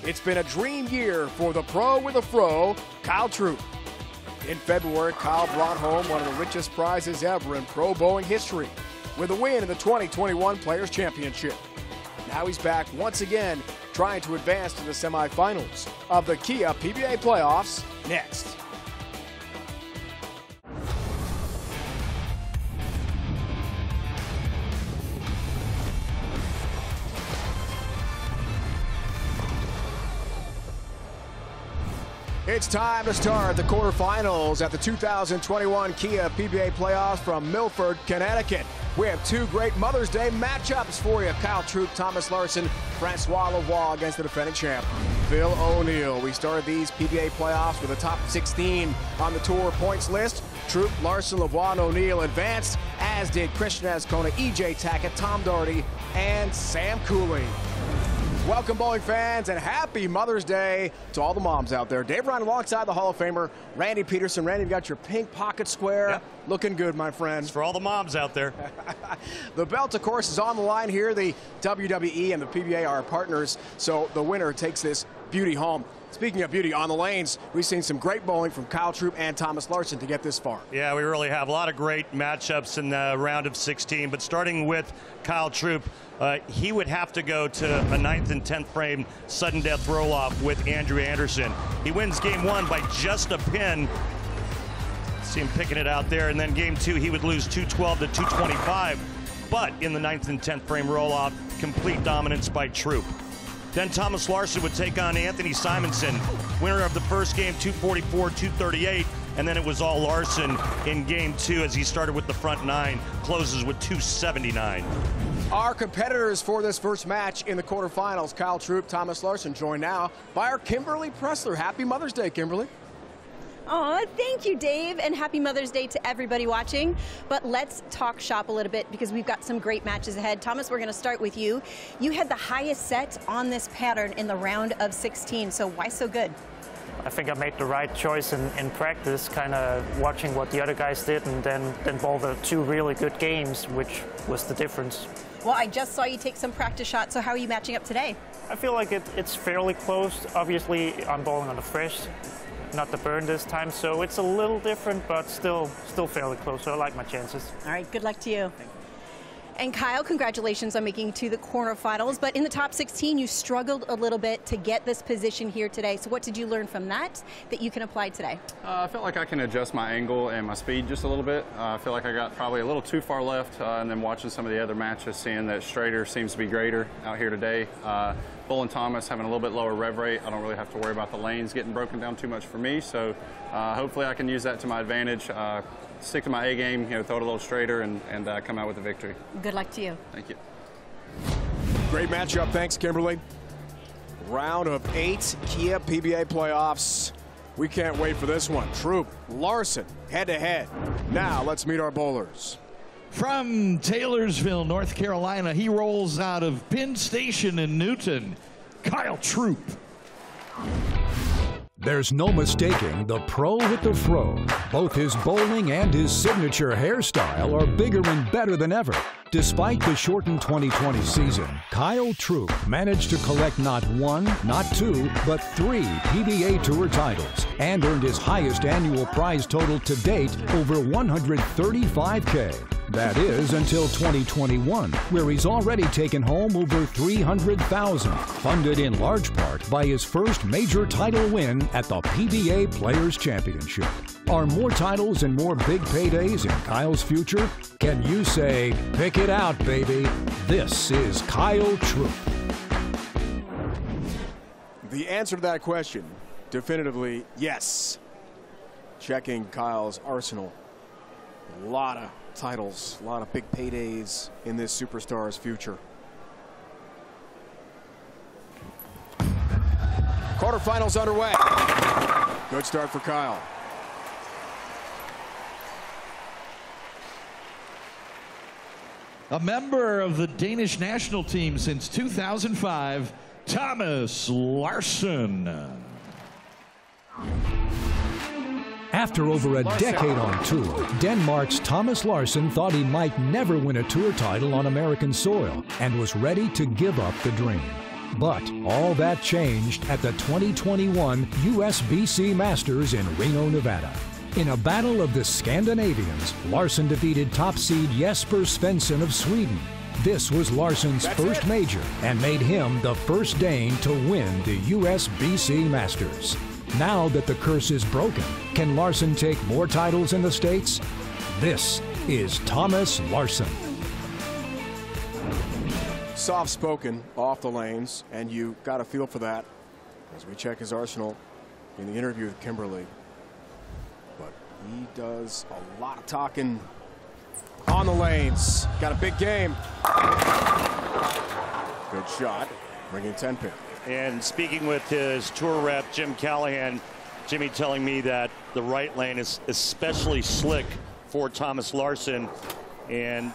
It's been a dream year for the pro with a fro, Kyle Troup. In February, Kyle brought home one of the richest prizes ever in pro bowling history with a win in the 2021 Players Championship. Now he's back once again trying to advance to the semifinals of the Kia PBA Playoffs next. It's time to start the quarterfinals at the 2021 Kia PBA Playoffs from Milford, Connecticut. We have two great Mother's Day matchups for you. Kyle Troup, Thomas Larsen, Francois Lavoie against the defending champ, Bill O'Neill. We started these PBA playoffs with a top 16 on the tour points list. Troup, Larsen, Lavoie, and O'Neill advanced, as did Christian Ascona, EJ Tackett, Tom Doherty, and Sam Cooley. Welcome, bowling fans, and happy Mother's Day to all the moms out there. Dave Ryan alongside the Hall of Famer, Randy Peterson. Randy, you've got your pink pocket square. Yep. Looking good, my friend. It's for all the moms out there. The belt, of course, is on the line here. The WWE and the PBA are partners, so the winner takes this beauty home. Speaking of beauty on the lanes, we've seen some great bowling from Kyle Troup and Thomas Larsen to get this far. Yeah, we really have a lot of great matchups in the round of 16, but starting with Kyle Troup, he would have to go to a 9th and 10th frame sudden death roll-off with Andrew Anderson. He wins game one by just a pin. See him picking it out there, and then game two he would lose 212 to 225, but in the 9th and 10th frame roll-off, complete dominance by Troup. Then Thomas Larsen would take on Anthony Simonson, winner of the first game, 244-238, and then it was all Larsen in game two as he started with the front nine, closes with 279. Our competitors for this first match in the quarterfinals, Kyle Troup, Thomas Larsen, joined now by our Kimberly Pressler. Happy Mother's Day, Kimberly. Oh, thank you, Dave, and happy Mother's Day to everybody watching. But let's talk shop a little bit because we've got some great matches ahead. Thomas, we're going to start with you. You had the highest set on this pattern in the round of 16, so why so good? I think I made the right choice in practice, kind of watching what the other guys did and then bowl the two really good games, which was the difference. Well, I just saw you take some practice shots, so how are you matching up today? I feel like it's fairly close. Obviously, I'm bowling on the fresh, not the burn this time, so it's a little different, but still fairly close, so I like my chances. All right, good luck to you. And Kyle, congratulations on making it to the quarterfinals, but in the top 16, you struggled a little bit to get this position here today. So what did you learn from that you can apply today? I felt like I can adjust my angle and my speed just a little bit. I feel like I got probably a little too far left, and then watching some of the other matches, seeing that straighter seems to be greater out here today. Bull and Thomas having a little bit lower rev rate. I don't really have to worry about the lanes getting broken down too much for me, so hopefully I can use that to my advantage. Stick to my A game, throw it a little straighter and come out with a victory. Good luck to you. Thank you. Great matchup. Thanks, Kimberly. Round of 8 Kia PBA Playoffs. We can't wait for this one. Troup, Larsen, head-to-head. Now let's meet our bowlers. From Taylorsville, North Carolina, he rolls out of Penn Station in Newton, Kyle Troup. There's no mistaking the pro with the fro. Both his bowling and his signature hairstyle are bigger and better than ever. Despite the shortened 2020 season, Kyle Troup managed to collect not one, not two, but 3 PBA Tour titles and earned his highest annual prize total to date, over $135K. That is until 2021, where he's already taken home over $300,000, funded in large part by his first major title win at the PBA Players Championship. Are more titles and more big paydays in Kyle's future? Can you say, pick it out, baby? This is Kyle Troup. The answer to that question, definitively yes. Checking Kyle's arsenal. A lot of titles, a lot of big paydays in this superstar's future. Quarterfinals underway. Good start for Kyle. A member of the Danish national team since 2005, Thomas Larsen. After over a decade on tour, Denmark's Thomas Larsen thought he might never win a tour title on American soil and was ready to give up the dream. But all that changed at the 2021 USBC Masters in Reno, Nevada. In a battle of the Scandinavians, Larsen defeated top seed Jesper Svensson of Sweden. This was Larsen's first major and made him the first Dane to win the USBC Masters. Now that the curse is broken, can Larsen take more titles in the States? This is Thomas Larsen. Soft-spoken off the lanes, and you got a feel for that as we check his arsenal in the interview with Kimberly. But he does a lot of talking on the lanes. Got a big game. Good shot, bringing 10-pin. And speaking with his tour rep, Jim Callahan, Jimmy telling me that the right lane is especially slick for Thomas Larsen, and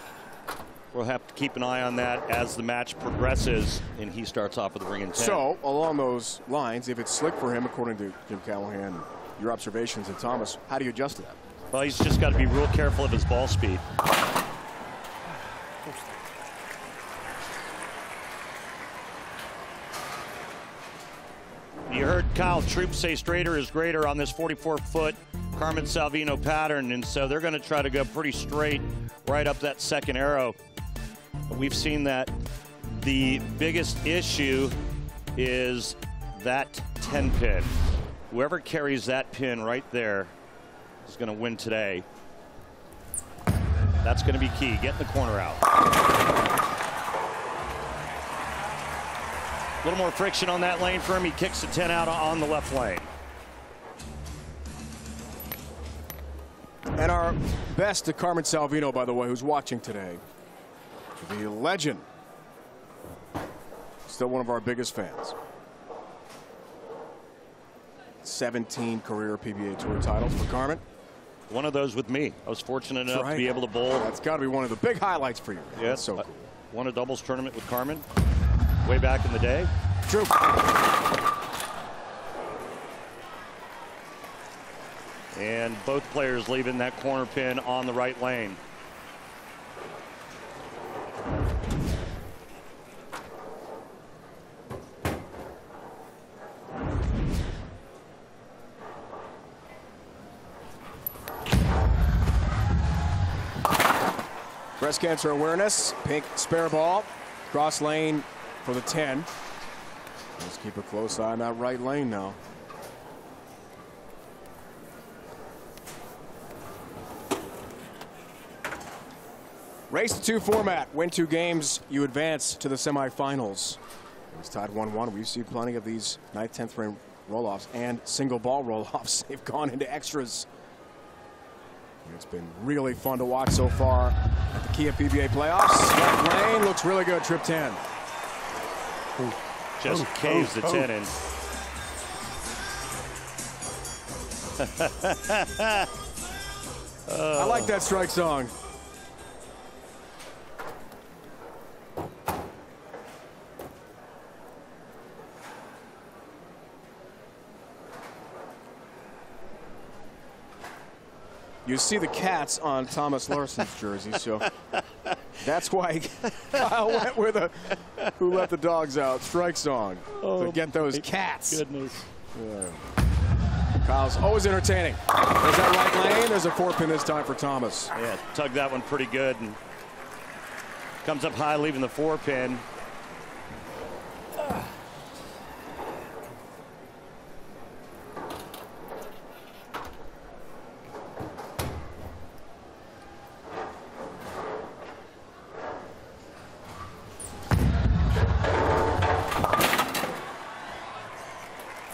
we'll have to keep an eye on that as the match progresses and he starts off with a ring in 10. So, along those lines, if it's slick for him, according to Jim Callahan, your observations of Thomas, how do you adjust to that? Well, he's just got to be real careful of his ball speed. You heard Kyle Troup say straighter is greater on this 44-foot Carmen Salvino pattern, and so they're going to try to go pretty straight right up that second arrow. We've seen that the biggest issue is that 10-pin. Whoever carries that pin right there is going to win today. That's going to be key. Getting the corner out. A little more friction on that lane for him. He kicks the 10 out on the left lane. And our best to Carmen Salvino, by the way, who's watching today. The legend. Still one of our biggest fans. 17 career PBA Tour titles for Carmen. One of those with me. I was fortunate enough to be able to bowl. That's got to be one of the big highlights for you. Yeah, that's so cool. Won a doubles tournament with Carmen way back in the day. True. And both players leaving that corner pin on the right lane. Breast cancer awareness, pink spare ball, cross lane for the 10. Let's keep a close eye on that right lane now. Race to 2 format. Win 2 games, you advance to the semifinals. It's tied 1-1. We've seen plenty of these 9th, 10th frame roll-offs and single ball roll-offs. They've gone into extras. It's been really fun to watch so far at the Kia PBA Playoffs. Left lane looks really good. Trip 10. Just caves the 10 in. I like that strike song. You see the cats on Thomas Larsen's jersey, so that's why Kyle went with a "Who Let the Dogs Out" strike song to get those cats. Goodness. Yeah. Kyle's always entertaining. There's that right lane. There's a 4-pin this time for Thomas. Yeah, tugged that one pretty good and comes up high, leaving the 4-pin.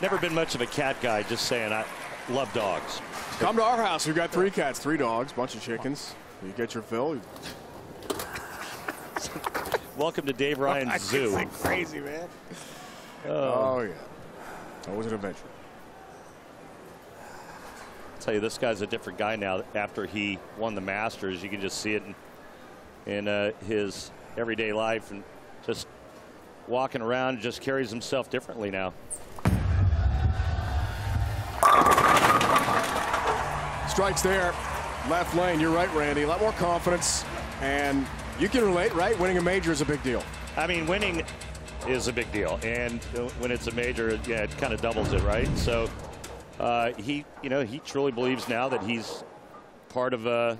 Never been much of a cat guy, just saying. I love dogs. Come to our house. We've got 3 cats, 3 dogs, bunch of chickens. You get your fill. Welcome to Dave Ryan's zoo. It's crazy, man. Oh, yeah. Always an adventure. I'll tell you, this guy's a different guy now after he won the Masters. You can just see it in his everyday life, and just walking around, just carries himself differently now. Strikes there. Left lane. You're right, Randy. A lot more confidence. And you can relate, right? Winning a major is a big deal. I mean, winning is a big deal, and when it's a major, yeah, it kind of doubles it, right? So he truly believes now that he's part of a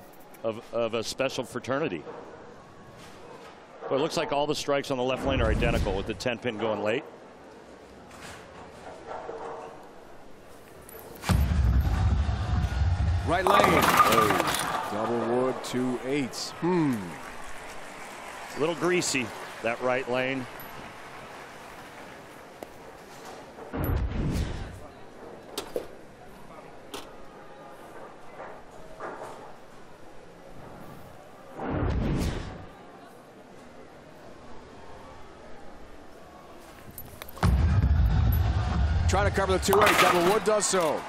special fraternity. But it looks like all the strikes on the left lane are identical, with the 10-pin going late. Right lane. Oh. Double wood, 2-8s. A little greasy, that right lane. Trying to cover the 2-8. Double wood does so.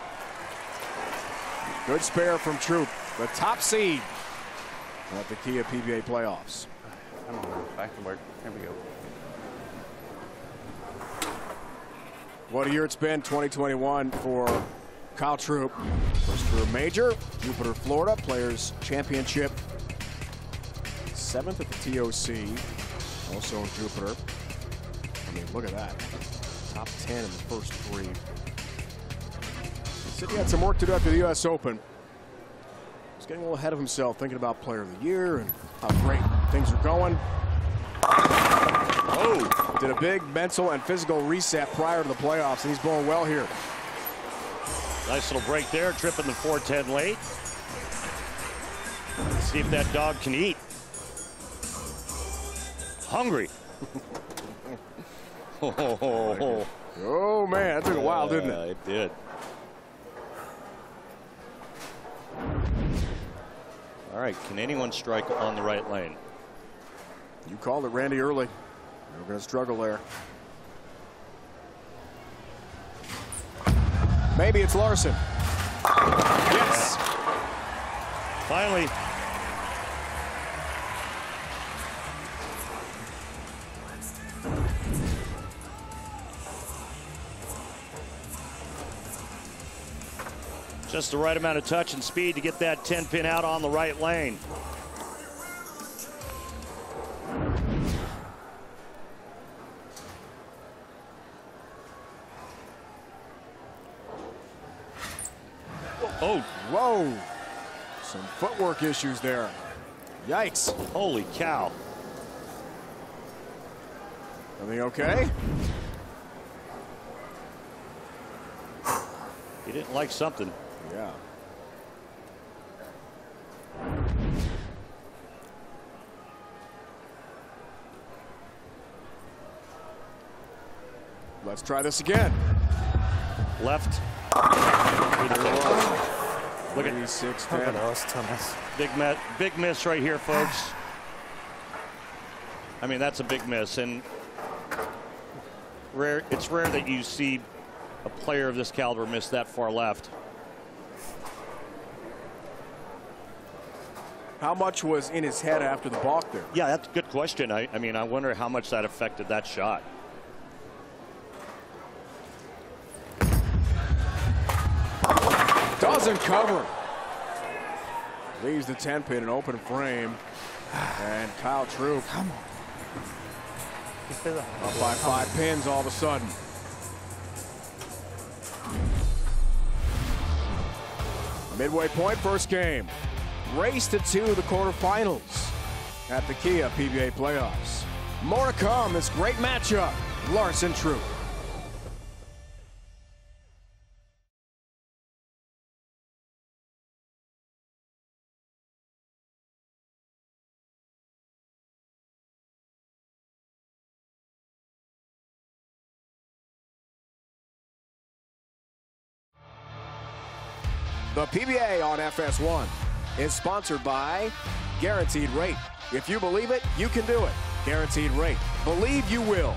Good spare from Troup, the top seed at the Kia PBA Playoffs. Come on, back to work. Here we go. What a year it's been, 2021 for Kyle Troup. First career major, Jupiter, Florida, Players Championship. 7th at the TOC, also in Jupiter. I mean, look at that. Top 10 in the first 3. He said he had some work to do after the U.S. Open. He's getting a little ahead of himself, thinking about Player of the Year and how great things are going. Oh, did a big mental and physical reset prior to the playoffs, and he's bowling well here. Nice little break there, tripping the 410 late. Let's see if that dog can eat. Hungry. Oh man, that took a while, didn't it? It did. All right, can anyone strike on the right lane? You called it, Randy, early. We're going to struggle there. Maybe it's Larsen. Yes. Finally. Just the right amount of touch and speed to get that 10-pin out on the right lane. Oh, whoa. Some footwork issues there. Yikes. Holy cow. Everything okay? He didn't like something. Yeah. Let's try this again. Left. Look at 6-10. Big miss right here, folks. I mean, that's a big miss, and it's rare that you see a player of this caliber miss that far left. How much was in his head after the balk there? Yeah, that's a good question. I mean, I wonder how much that affected that shot. Doesn't cover. Leaves the 10-pin in open frame. And Kyle Troup up by 5 pins all of a sudden. Midway point, first game. Race to 2, the quarterfinals at the Kia PBA Playoffs. More to come, this great matchup. Larsen Troup. The PBA on FS1 is sponsored by Guaranteed Rate. If you believe it, you can do it. Guaranteed Rate. Believe you will.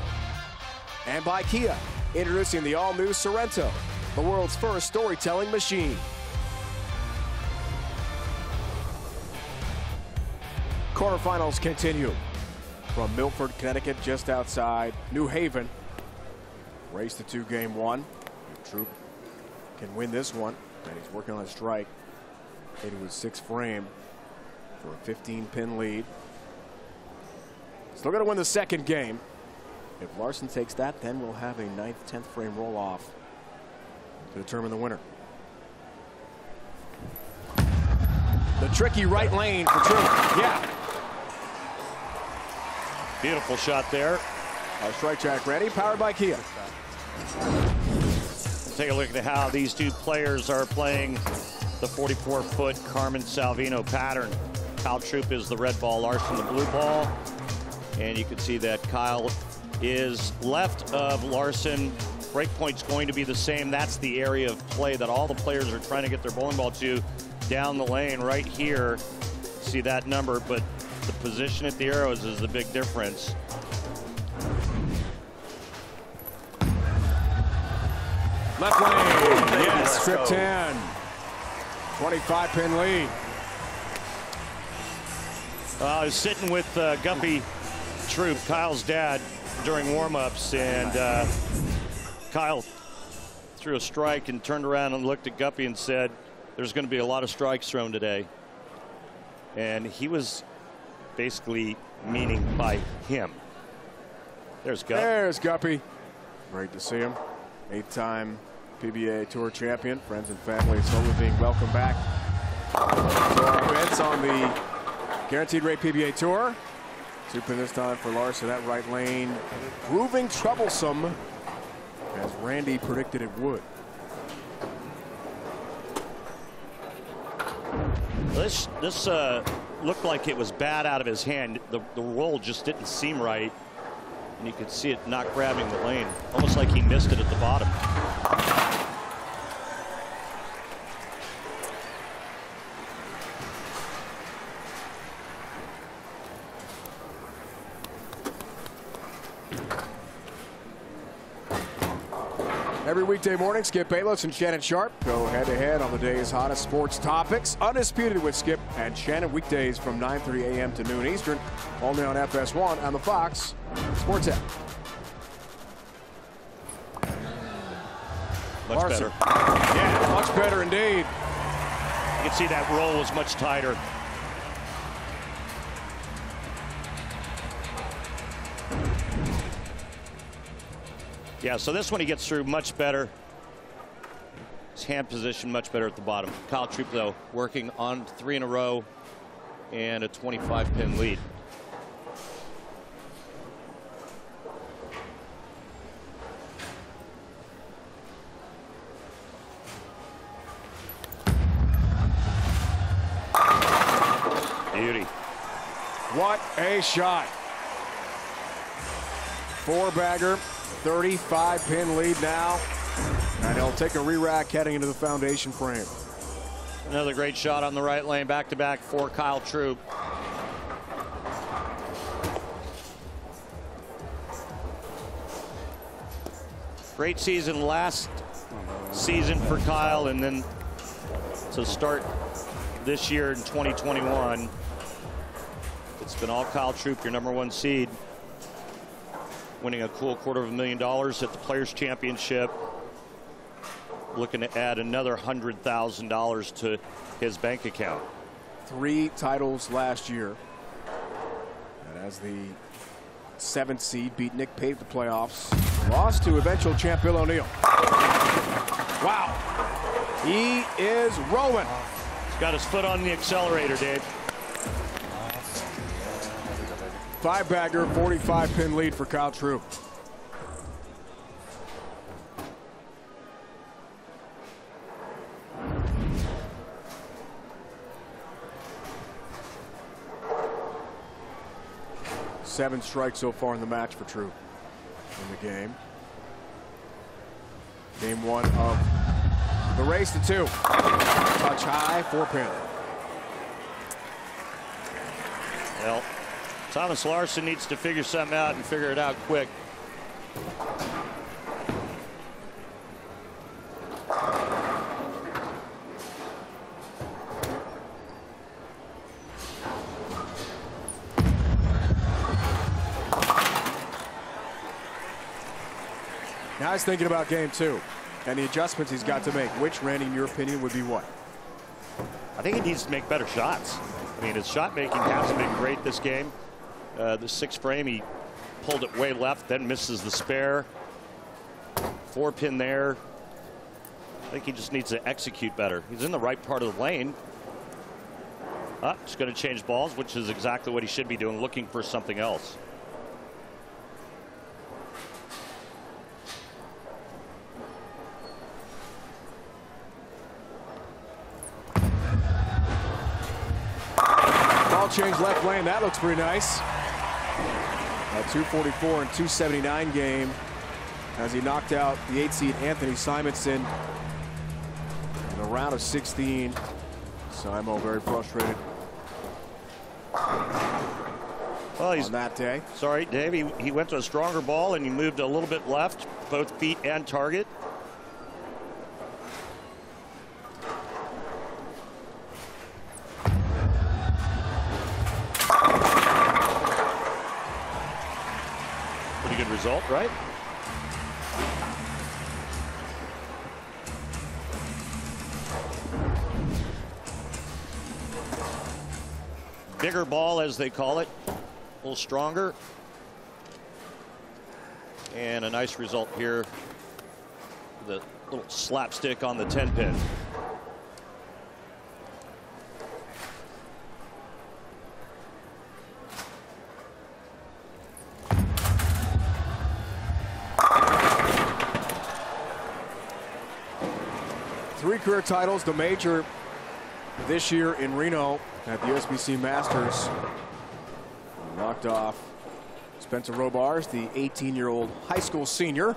And by Kia, introducing the all-new Sorrento, the world's first storytelling machine. Quarterfinals continue from Milford, Connecticut, just outside New Haven. Race to 2, game 1. Troup can win this one. And he's working on a strike. Hit with 6 frame for a 15-pin lead. Still got to win the second game. If Larsen takes that, then we'll have a 9th, 10th frame roll off to determine the winner. The tricky right lane for Troup. Yeah. Beautiful shot there. Our strike track ready, powered by Kia. Take a look at how these two players are playing the 44-foot Carmen Salvino pattern. Kyle Troup is the red ball, Larsen the blue ball. And you can see that Kyle is left of Larsen. Break point's going to be the same. That's the area of play that all the players are trying to get their bowling ball to down the lane right here. See that number, but the position at the arrows is the big difference. Left lane, yes, strip 10. 25-pin lead. I was sitting with Guppy Troup, Kyle's dad, during warm-ups, and Kyle threw a strike and turned around and looked at Guppy and said, there's going to be a lot of strikes thrown today. And he was basically meaning by him. There's Guppy. There's Guppy. Great to see him. 8-time PBA Tour champion. Friends and family slowly being welcomed back to our events on the Guaranteed Rate PBA Tour. 2-pin this time for Larsen. That right lane proving troublesome, as Randy predicted it would. This looked like it was bad out of his hand. The roll just didn't seem right, and you could see it not grabbing the lane, almost like he missed it at the bottom. Every weekday morning, Skip Bayless and Shannon Sharp go head-to-head on the day's hottest sports topics. Undisputed with Skip and Shannon, weekdays from 9:30 a.m. to noon Eastern, only on FS1 on the Fox Sports app. Much Larsen. better. Yeah, much better indeed. You can see that roll was much tighter. Yeah, so this one he gets through much better. His hand position much better at the bottom. Kyle Troup, though, working on 3 in a row and a 25-pin lead. Beauty. What a shot. 4-bagger. 35-pin lead now, and he'll take a re-rack heading into the foundation frame. Another great shot on the right lane, back-to-back for Kyle Troup. Great season last season for Kyle, and then to start this year in 2021, it's been all Kyle Troup, your #1 seed, winning a cool $250,000 at the Players Championship, looking to add another $100,000 to his bank account. 3 titles last year, and as the 7th seed, beat Nick Pate at the playoffs, lost to eventual champ Bill O'Neill. Wow, he is rolling. He's got his foot on the accelerator, Dave. 5-bagger, 45-pin lead for Kyle Troup. Seven strikes so far in the match for Troup in the game. Game 1 of the race to 2. Touch high, 4-pin. Well, Thomas Larsen needs to figure something out and figure it out quick. Now he's thinking about game 2 and the adjustments he's got to make. Which, Randy, in your opinion, would be what? I think he needs to make better shots. I mean, his shot making hasn't been great this game. The 6th frame, he pulled it way left, then misses the spare. 4-pin there. I think he just needs to execute better. He's in the right part of the lane. He's going to change balls, which is exactly what he should be doing, looking for something else. Ball change left lane. That looks pretty nice. A 244 and 279 game as he knocked out the 8-seed Anthony Simonson in a round of 16. Simo very frustrated well, he's on that day. Sorry, Dave. He went to a stronger ball and he moved a little bit left, both feet and target. Pretty good result, right? Bigger ball, as they call it, a little stronger, and a nice result here. The little slapstick on the 10-pin. Three career titles, the major this year in Reno at the USBC Masters. Knocked off Spencer Robars, the 18-year-old high school senior,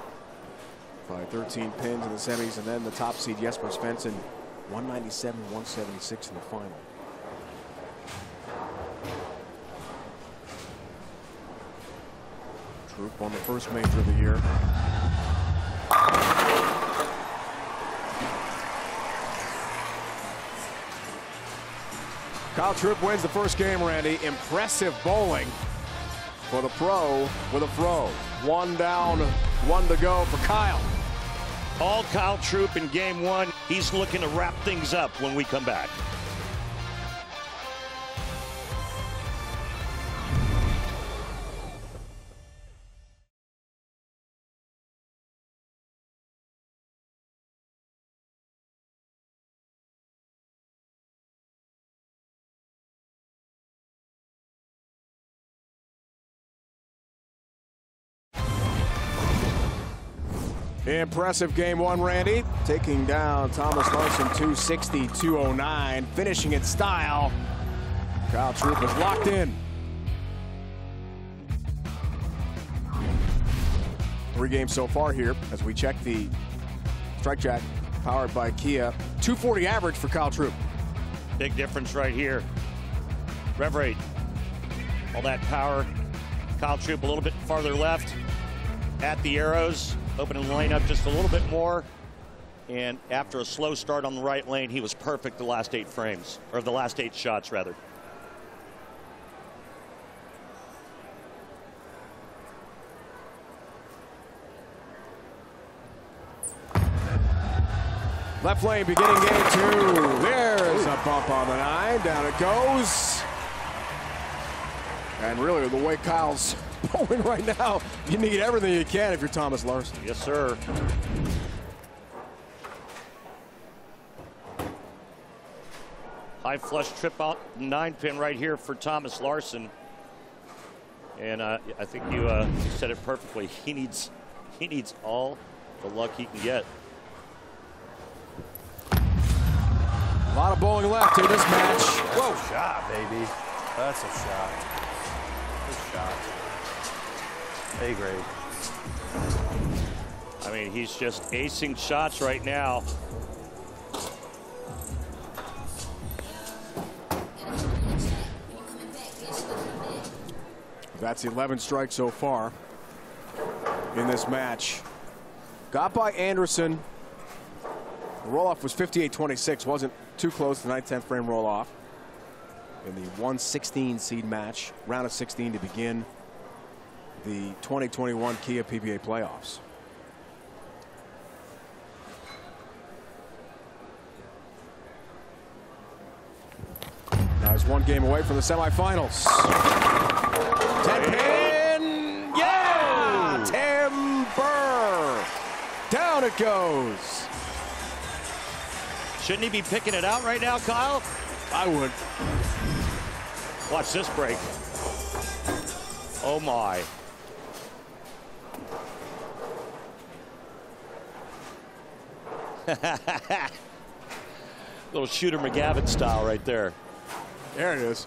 by 13 pins in the semis, and then the top seed Jesper Svensson, 197-176 in the final. Troup on the first major of the year. Kyle Troup wins the first game, Randy. Impressive bowling for the pro with a throw. One down, one to go for Kyle. All Kyle Troup in game one. He's looking to wrap things up when we come back. Impressive game one, Randy. Taking down Thomas Larsen 260-209. Finishing in style. Kyle Troup is locked in. 3 games so far here as we check the strike jack powered by Kia. 240 average for Kyle Troup. Big difference right here. Rev rate. All that power. Kyle Troup a little bit farther left at the arrows. Opening the lane up just a little bit more, and after a slow start on the right lane, he was perfect the last 8 frames, or the last 8 shots rather. Left lane beginning game 2. There's a bump on the 9. Down it goes. And really, the way Kyle's bowling right now, you need everything you can if you're Thomas Larsen. Yes, sir. High flush trip out 9-pin right here for Thomas Larsen. And I think you said it perfectly. He needs all the luck he can get. A lot of bowling left in this match. Whoa, shot, baby. That's a shot. Good shot. A grade. I mean, he's just acing shots right now. That's 11 strikes so far in this match. Got by Anderson. The roll-off was 58-26. Wasn't too close. The 9/10 frame roll-off in the 1/16 seed match. Round of 16 to begin the 2021 Kia PBA Playoffs. Now he's 1 game away from the semifinals. 10-pin, yeah! Down it goes. Shouldn't he be picking it out right now, Kyle? I would. Watch this break. Oh, my. Little Shooter McGavin style right there. There it is.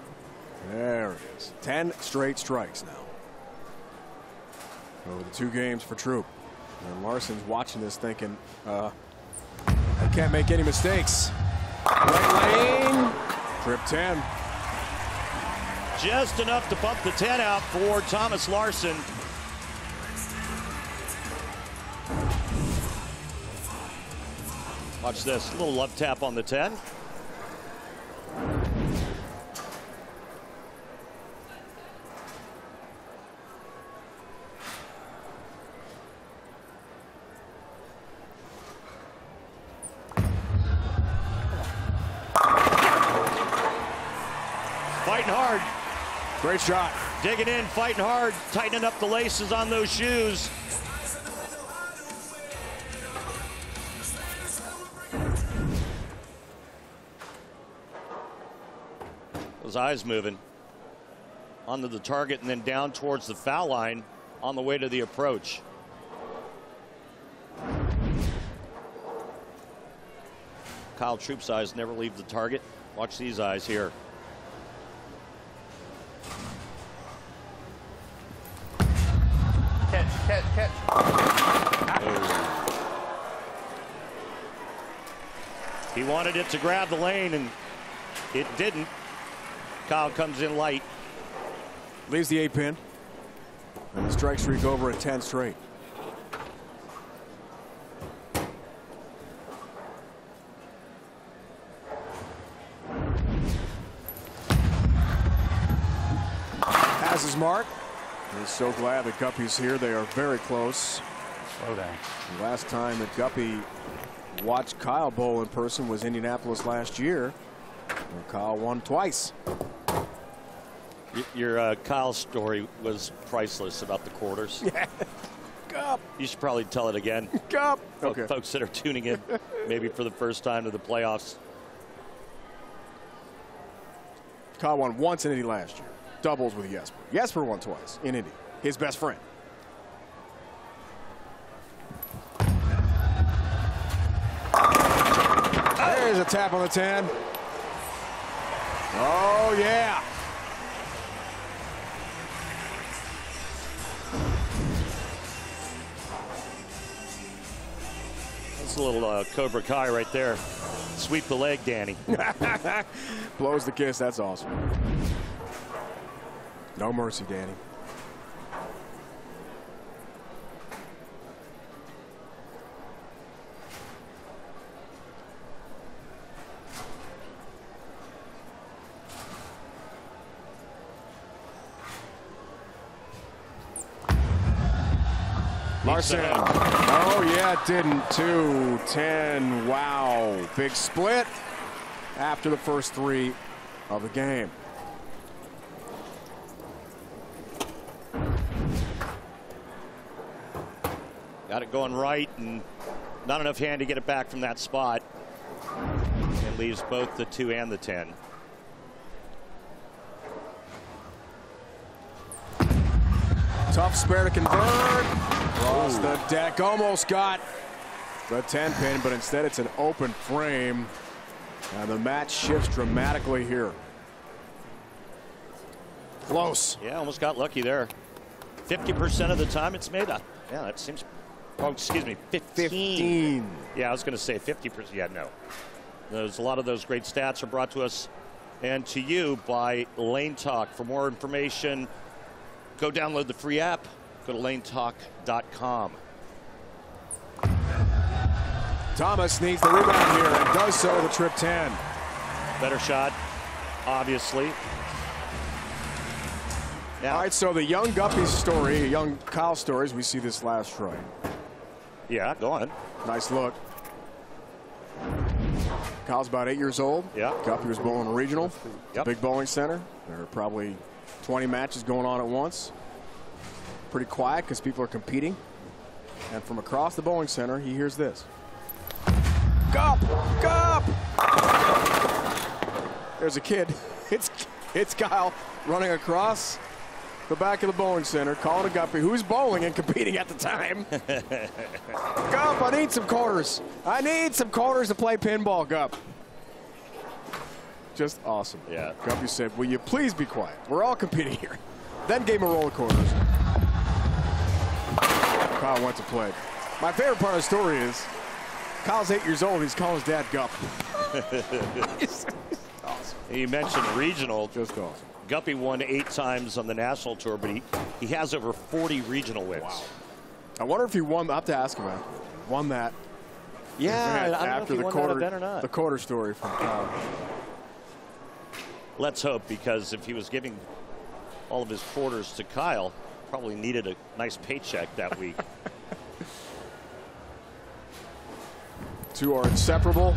There it is. 10 straight strikes now. Over the 2 games for Troup. And Larsen's watching this thinking, I can't make any mistakes. Right lane. Trip 10. Just enough to bump the 10 out for Thomas Larsen. Watch this. A little love tap on the 10. Fighting hard. Great shot. Digging in, fighting hard, tightening up the laces on those shoes. Those eyes moving. Onto the target and then down towards the foul line on the way to the approach. Kyle Troup's eyes never leave the target. Watch these eyes here. Catch. He wanted it to grab the lane and it didn't. Kyle comes in light. Leaves the 8-pin. And the strike streak over at 10 straight. Has his mark. He's so glad that Guppy's here. They are very close. Slow down. The last time that Guppy watched Kyle bowl in person was Indianapolis last year. And Kyle won twice. Your Kyle story was priceless about the quarters. Yeah. Gup. You should probably tell it again. Gup. Okay. Folks that are tuning in maybe for the first time to the playoffs. Kyle won once in Indy last year. Doubles with Jesper. Jesper won twice in Indy. His best friend. There's a tap on the 10. Oh, yeah. That's a little Cobra Kai right there. Sweep the leg, Danny. Blows the kiss. That's awesome. No mercy, Danny. Larsen. Oh, yeah, it didn't. 2-10. Wow. Big split after the first 3 of the game. Got it going right and not enough hand to get it back from that spot. And leaves both the 2 and the 10. Tough spare to convert. Across the deck. Almost got the 10 pin, but instead it's an open frame. And the match shifts dramatically here. Close. Yeah, almost got lucky there. 50% of the time it's made. Yeah, that seems. Oh, excuse me, 15. Yeah, I was going to say 50%. Yeah, no. There's a lot of those great stats are brought to us and to you by Lane Talk. For more information, go download the free app. Go to lanetalk.com. Thomas needs the rebound here and does so with a trip 10. Better shot, obviously. Now, all right, so the young Guppy story, young Kyle stories, we see this last strike. Yeah, go on. Nice look. Kyle's about 8 years old. Yeah. Guppy was bowling a regional. Yep. Big bowling center. There are probably 20 matches going on at once. Pretty quiet because people are competing. And from across the bowling center, he hears this. Gup! Gup! There's a kid. It's Kyle running across the back of the bowling center, calling a guppy who's bowling and competing at the time. Gup, I need some quarters. I need some quarters to play pinball, Gup. Just awesome. Yeah. Guppy said, will you please be quiet? We're all competing here. Then gave him a roll of quarters. Kyle went to play. My favorite part of the story is Kyle's 8 years old. He's calling his dad Gup. Awesome. You mentioned regional. Just awesome. Guppy won 8 times on the national tour, but he has over 40 regional wins. Wow. I wonder if he won. I have to ask him. Won that. Yeah, I don't know after if he the won quarter, that event or not. the quarter story from Kyle. Let's hope, because if he was giving all of his quarters to Kyle, probably needed a nice paycheck that week. Two are inseparable.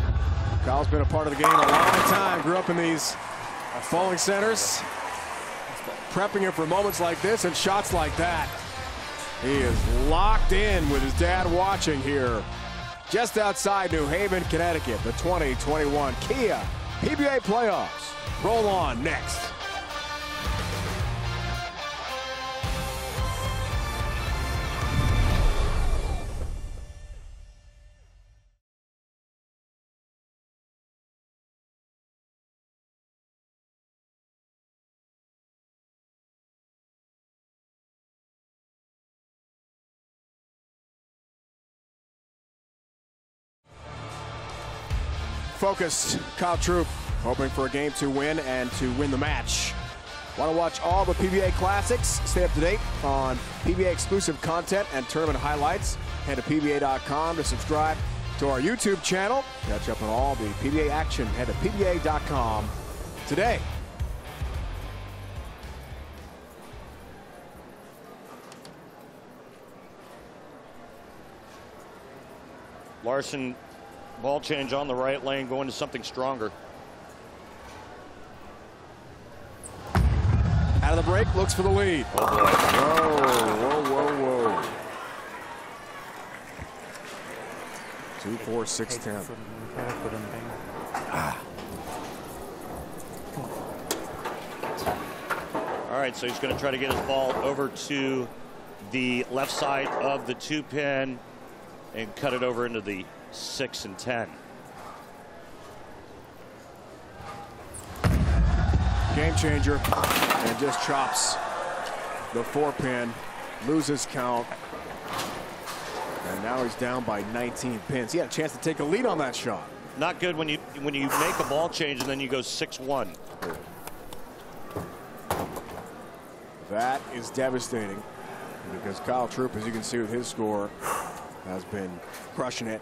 Kyle's been a part of the game a long time. Grew up in these bowling centers, prepping him for moments like this and shots like that. He is locked in with his dad watching here. Just outside New Haven, Connecticut, the 2021 Kia PBA Playoffs. Roll on next. Focused Kyle Troup, hoping for a game to win and to win the match. Want to watch all the PBA classics? Stay up to date on PBA exclusive content and tournament highlights. Head to PBA.com to subscribe to our YouTube channel. Catch up on all the PBA action. Head to PBA.com today. Larsen, ball change on the right lane, going to something stronger. Out of the break, looks for the lead. Oh boy. Whoa, whoa, whoa, whoa. 2, 4, 6, 10. All right, so he's going to try to get his ball over to the left side of the 2-pin and cut it over into the 6 and 10. Game changer, and just chops the 4-pin, loses count, and now he's down by 19 pins. He had a chance to take a lead on that shot. Not good when you make a ball change and then you go 6-1. That is devastating, because Kyle Troup, as you can see with his score, has been crushing it.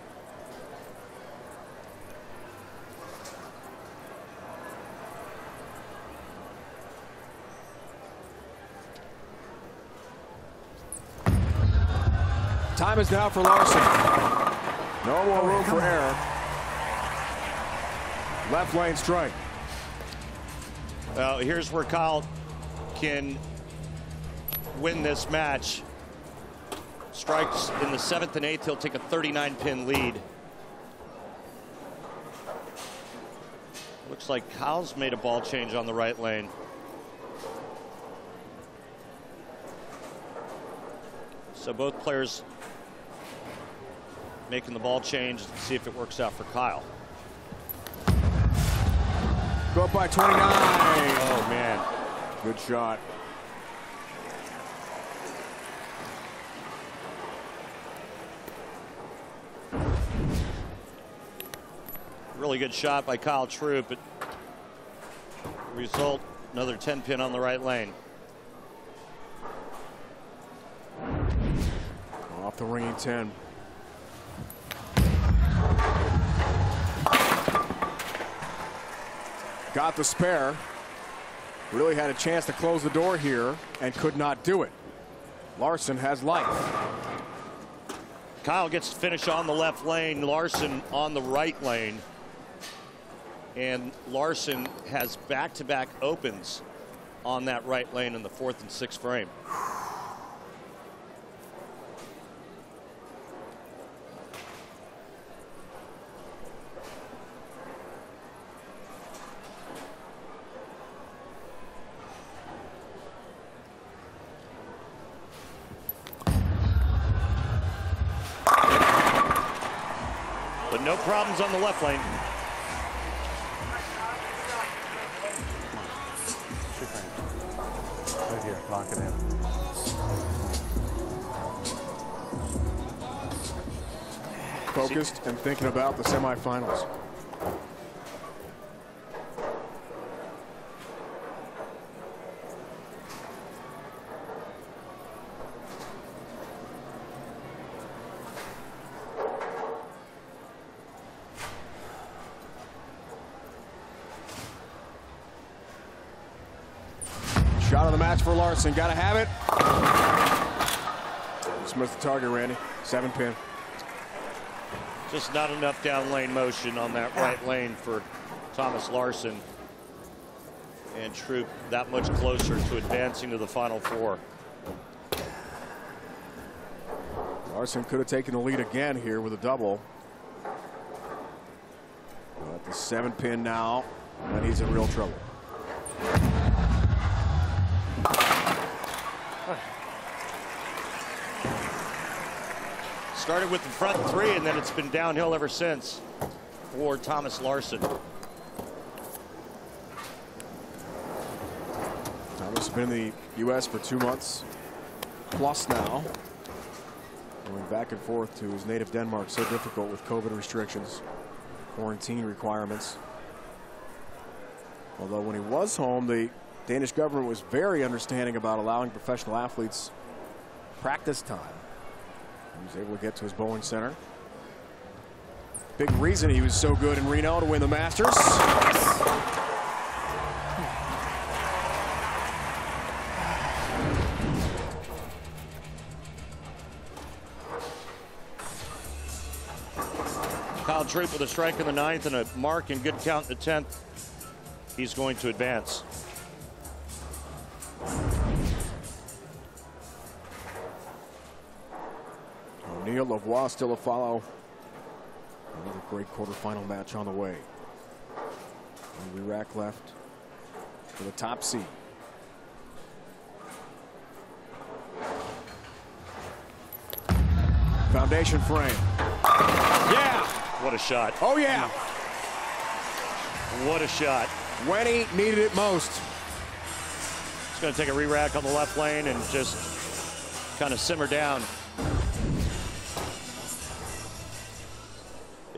Time is now for Larsen. No more room for error. Left lane strike. Well, here's where Kyle can win this match. Strikes in the 7th and 8th, he'll take a 39-pin lead. Looks like Kyle's made a ball change on the right lane. So both players making the ball change to see if it works out for Kyle. Go up by 29. Oh, man. Good shot. Really good shot by Kyle Troup, but result, another 10-pin on the right lane. Off the ringing 10. Got the spare. Really had a chance to close the door here and could not do it. Larsen has life. Kyle gets to finish on the left lane, Larsen on the right lane. And Larsen has back-to-back opens on that right lane in the 4th and 6th frame. no problems on the left lane. Right here, lock it in. Focused and thinking about the semifinals. Shot of the match for Larsen. Got to have it. Smith the target, Randy. 7-pin. Just not enough down lane motion on that right lane for Thomas Larsen. And Troup that much closer to advancing to the Final Four. Larsen could have taken the lead again here with a double. But the 7-pin now, and he's in real trouble. Started with the front three, and then it's been downhill ever since for Thomas Larsen. Thomas has been in the U.S. for 2 months plus now. Going back and forth to his native Denmark, so difficult with COVID restrictions, quarantine requirements. Although when he was home, the Danish government was very understanding about allowing professional athletes practice time. He was able to get to his bowling center. Big reason he was so good in Reno to win the Masters. Kyle Troup with a strike in the 9th and a mark and good count in the 10th. He's going to advance. O'Neill, Lavoie still to follow. Another great quarterfinal match on the way. And Iraq left for the top seed. Foundation frame. Yeah! What a shot. Oh, yeah! What a shot. When he needed it most. He's going to take a re-rack on the left lane and just kind of simmer down.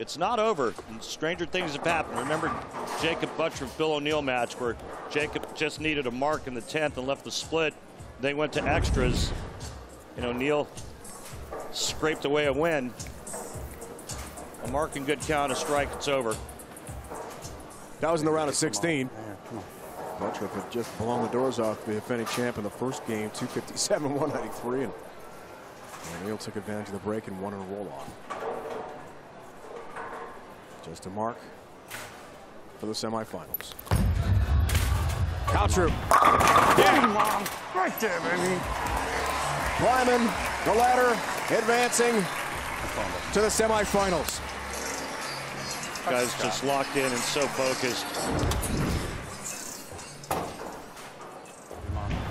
It's not over. Stranger things have happened. Remember Jacob Butcher, Bill O'Neill match where Jacob just needed a mark in the 10th and left the split. They went to extras, and O'Neill scraped away a win. A mark and good count, a strike, it's over. That was in the round of 16. Butcher had just blown the doors off the defending champ in the first game, 257-193, and O'Neill took advantage of the break and won in a roll-off. Just a mark for the semifinals. Kyle Troup. Yeah. Right there, baby. Climbing the ladder, advancing to the semifinals. Guys just locked in and so focused.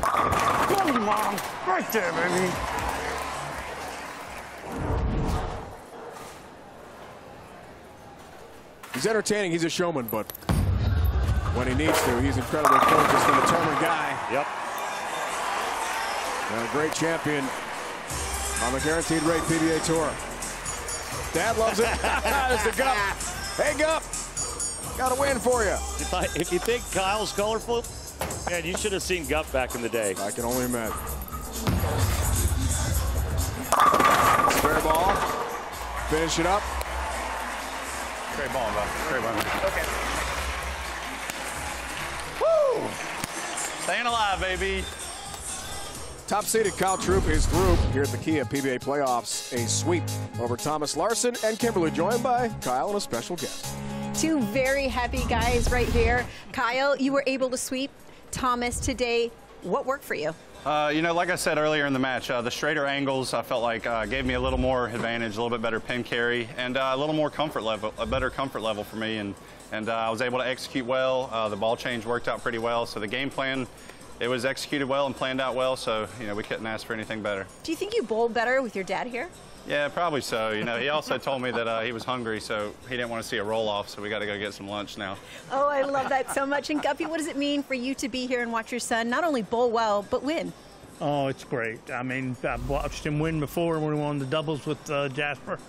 Come on. Right there, baby. He's entertaining, he's a showman, but when he needs to, he's incredibly focused and determined guy. Yep. And a great champion on the Guaranteed Rate PBA Tour. Dad loves it. There's the Gup. Hey, Gup. Got a win for you. If you think Kyle's colorful, man, you should have seen Gup back in the day. I can only imagine. Spare ball. Finish it up. Great ball, bud. Great ball. Okay. Woo! Staying alive, baby. Top seeded Kyle Troup is through here at the Kia PBA Playoffs. A sweep over Thomas Larsen and Kimberly, joined by Kyle and a special guest. Two very happy guys right here. Kyle, you were able to sweep Thomas today. What worked for you? You know, like I said earlier in the match, the straighter angles I felt like gave me a little more advantage, a little bit better pin carry, and a little more comfort level, a better comfort level for me. And I was able to execute well. The ball change worked out pretty well. So the game plan, it was executed well and planned out well. So, you know, we couldn't ask for anything better. Do you think you bowled better with your dad here? Yeah, probably so. You know, he also told me that he was hungry, so he didn't want to see a roll-off, so we got to go get some lunch now. Oh, I love that so much. And Guppy, what does it mean for you to be here and watch your son not only bowl well, but win? Oh, it's great. I mean, I've watched him win before when we won the doubles with Jasper,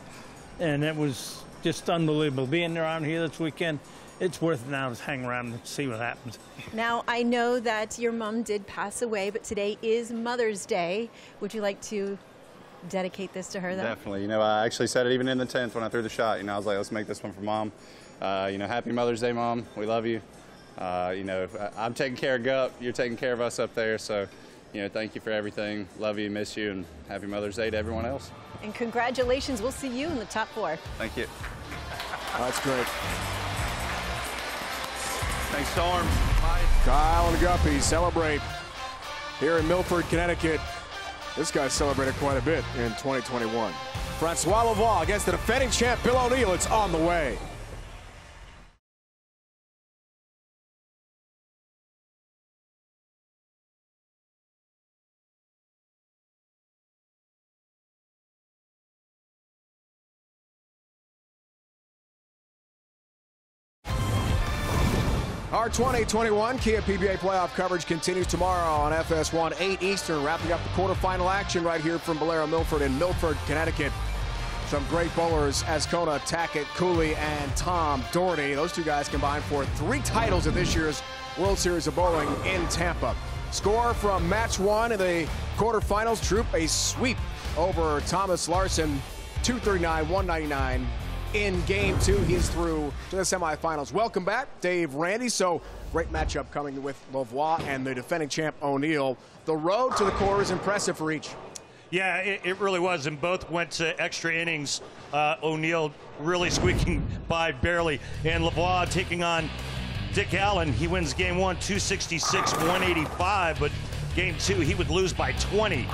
and it was just unbelievable. Being around here this weekend, it's worth it now to hang around and see what happens. Now, I know that your mom did pass away, but today is Mother's Day. Would you like to dedicate this to her, though? Definitely. You know, I actually said it even in the 10th when I threw the shot. You know, I was like, let's make this one for Mom. You know, happy Mother's Day, Mom. We love you. You know, I'm taking care of Gup. You're taking care of us up there. So, you know, thank you for everything. Love you, miss you, and happy Mother's Day to everyone else. And congratulations. We'll see you in the top 4. Thank you. That's great. Thanks, Storm. Kyle and Guppy celebrate here in Milford, Connecticut. This guy celebrated quite a bit in 2021. Francois Lavoie against the defending champ Bill O'Neill. It's on the way. Our 2021 Kia PBA Playoff coverage continues tomorrow on FS1, 8 Eastern, wrapping up the quarterfinal action right here from Bowlero Milford in Milford, Connecticut. Some great bowlers, Ascona, Tackett, Cooley, and Tom Doherty. Those 2 guys combined for 3 titles at this year's World Series of Bowling in Tampa. Score from match 1 in the quarterfinals. Troup a sweep over Thomas Larsen, 239-199. In game 2, he's through to the semifinals. Welcome back, Dave Randy. So great matchup coming with Lavoie and the defending champ O'Neill. The road to the core is impressive for each. Yeah, it really was, and both went to extra innings. O'Neill really squeaking by barely, and Lavoie taking on Dick Allen. He wins game 1, 266-185, but game 2, he would lose by 20.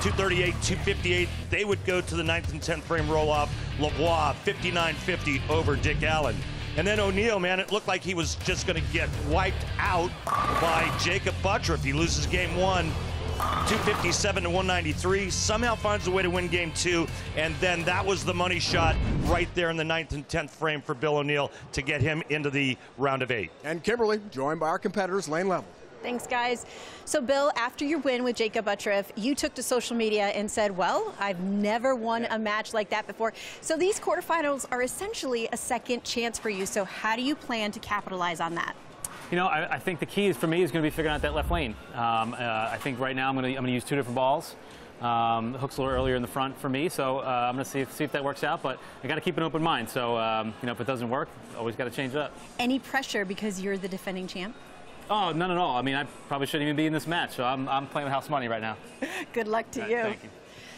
238, 258. They would go to the 9th and 10th frame roll-off. Lavoie 59-50 over Dick Allen. And then O'Neill, man, it looked like he was just going to get wiped out by Jacob Buttriff. He loses game 1, 257-193. Somehow finds a way to win game 2, and then that was the money shot right there in the 9th and 10th frame for Bill O'Neill to get him into the round of 8. And Kimberly, joined by our competitors, Lane Level. Thanks, guys. So, Bill, after your win with Jacob Buttriff, you took to social media and said, well, I've never won a match like that before. So these quarterfinals are essentially a second chance for you. So how do you plan to capitalize on that? You know, I think the key for me is going to be figuring out that left lane. I think right now I'm going to use 2 different balls. The hook's a little earlier in the front for me, so I'm going to see if that works out. But I got to keep an open mind. So, you know, if it doesn't work, always got to change it up. Any pressure because you're the defending champ? Oh, none at all. I mean, I probably shouldn't even be in this match, so I'm playing with house money right now. Good luck to you. Thank you.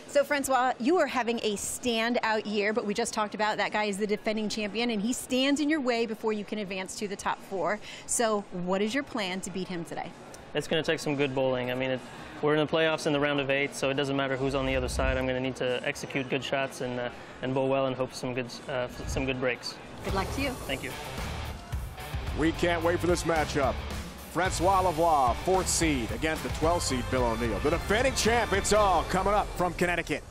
So, Francois, you are having a standout year, but we just talked about that guy is the defending champion, and he stands in your way before you can advance to the top 4. So what is your plan to beat him today? It's going to take some good bowling. I mean, we're in the playoffs in the round of 8, so it doesn't matter who's on the other side. I'm going to need to execute good shots and bowl well and hope some good breaks. Good luck to you. Thank you. We can't wait for this matchup. Francois Lavoie, 4th seed, against the 12th seed, Bill O'Neill. The defending champ, it's all coming up from Connecticut.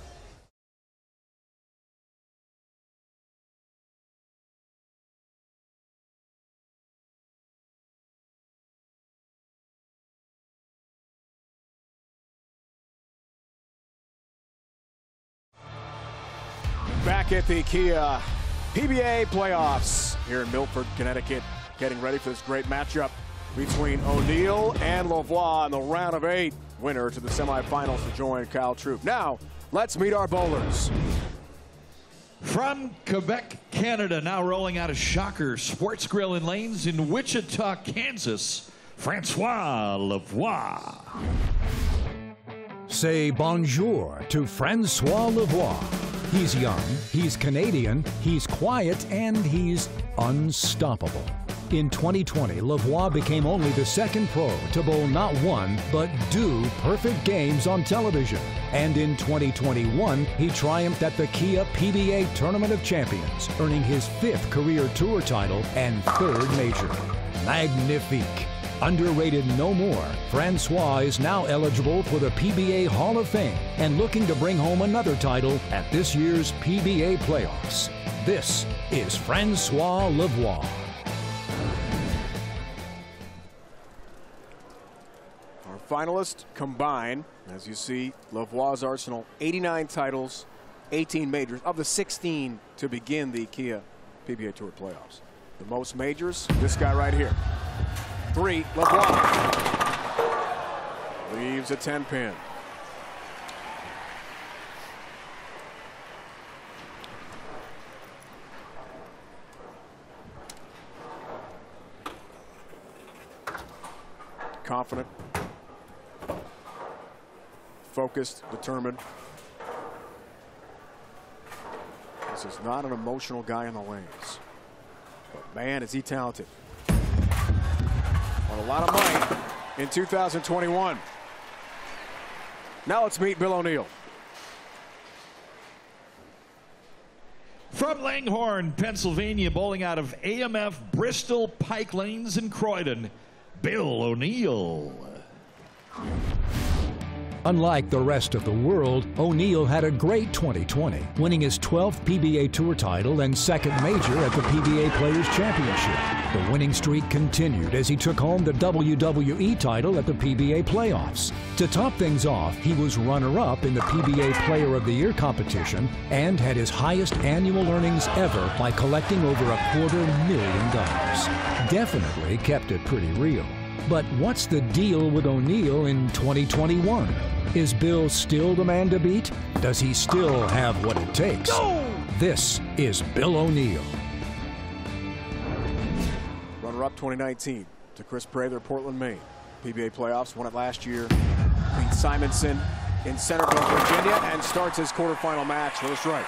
Back at the Kia PBA Playoffs here in Milford, Connecticut, getting ready for this great matchup between O'Neill and Lavoie in the round of 8. Winner to the semifinals to join Kyle Troup. Now, let's meet our bowlers. From Quebec, Canada, now rolling out of Shocker Sports Grill and Lanes in Wichita, Kansas, Francois Lavoie. Say bonjour to Francois Lavoie. He's young, he's Canadian, he's quiet, and he's unstoppable. In 2020, Lavoie became only the 2nd pro to bowl not 1, but 2 perfect games on television. And in 2021, he triumphed at the Kia PBA Tournament of Champions, earning his 5th career tour title and 3rd major. Magnifique. Underrated no more, Francois is now eligible for the PBA Hall of Fame and looking to bring home another title at this year's PBA Playoffs. This is Francois Lavoie. Our finalists combine, as you see, Lavoie's arsenal, 89 titles, 18 majors, of the 16 to begin the Kia PBA Tour Playoffs. The most majors, this guy right here. 3, Lavoie. Leaves a 10-pin. Confident, focused, determined. This is not an emotional guy in the lanes. But man, is he talented. On a lot of money in 2021. Now let's meet Bill O'Neill. From Langhorne, Pennsylvania, bowling out of AMF Bristol Pike Lanes in Croydon, Bill O'Neill. Unlike the rest of the world, O'Neill had a great 2020, winning his 12th PBA Tour title and second major at the PBA Players Championship. The winning streak continued as he took home the WWE title at the PBA Playoffs. To top things off, he was runner-up in the PBA Player of the Year competition and had his highest annual earnings ever by collecting over $250,000. Definitely kept it pretty real. But what's the deal with O'Neill in 2021? Is Bill still the man to beat? Does he still have what it takes? No! This is Bill O'Neill. Runner-up 2019 to Chris Prather, Portland, Maine. PBA Playoffs, won it last year. Beat Simonson in Centerville, Virginia, and starts his quarterfinal match with a strike.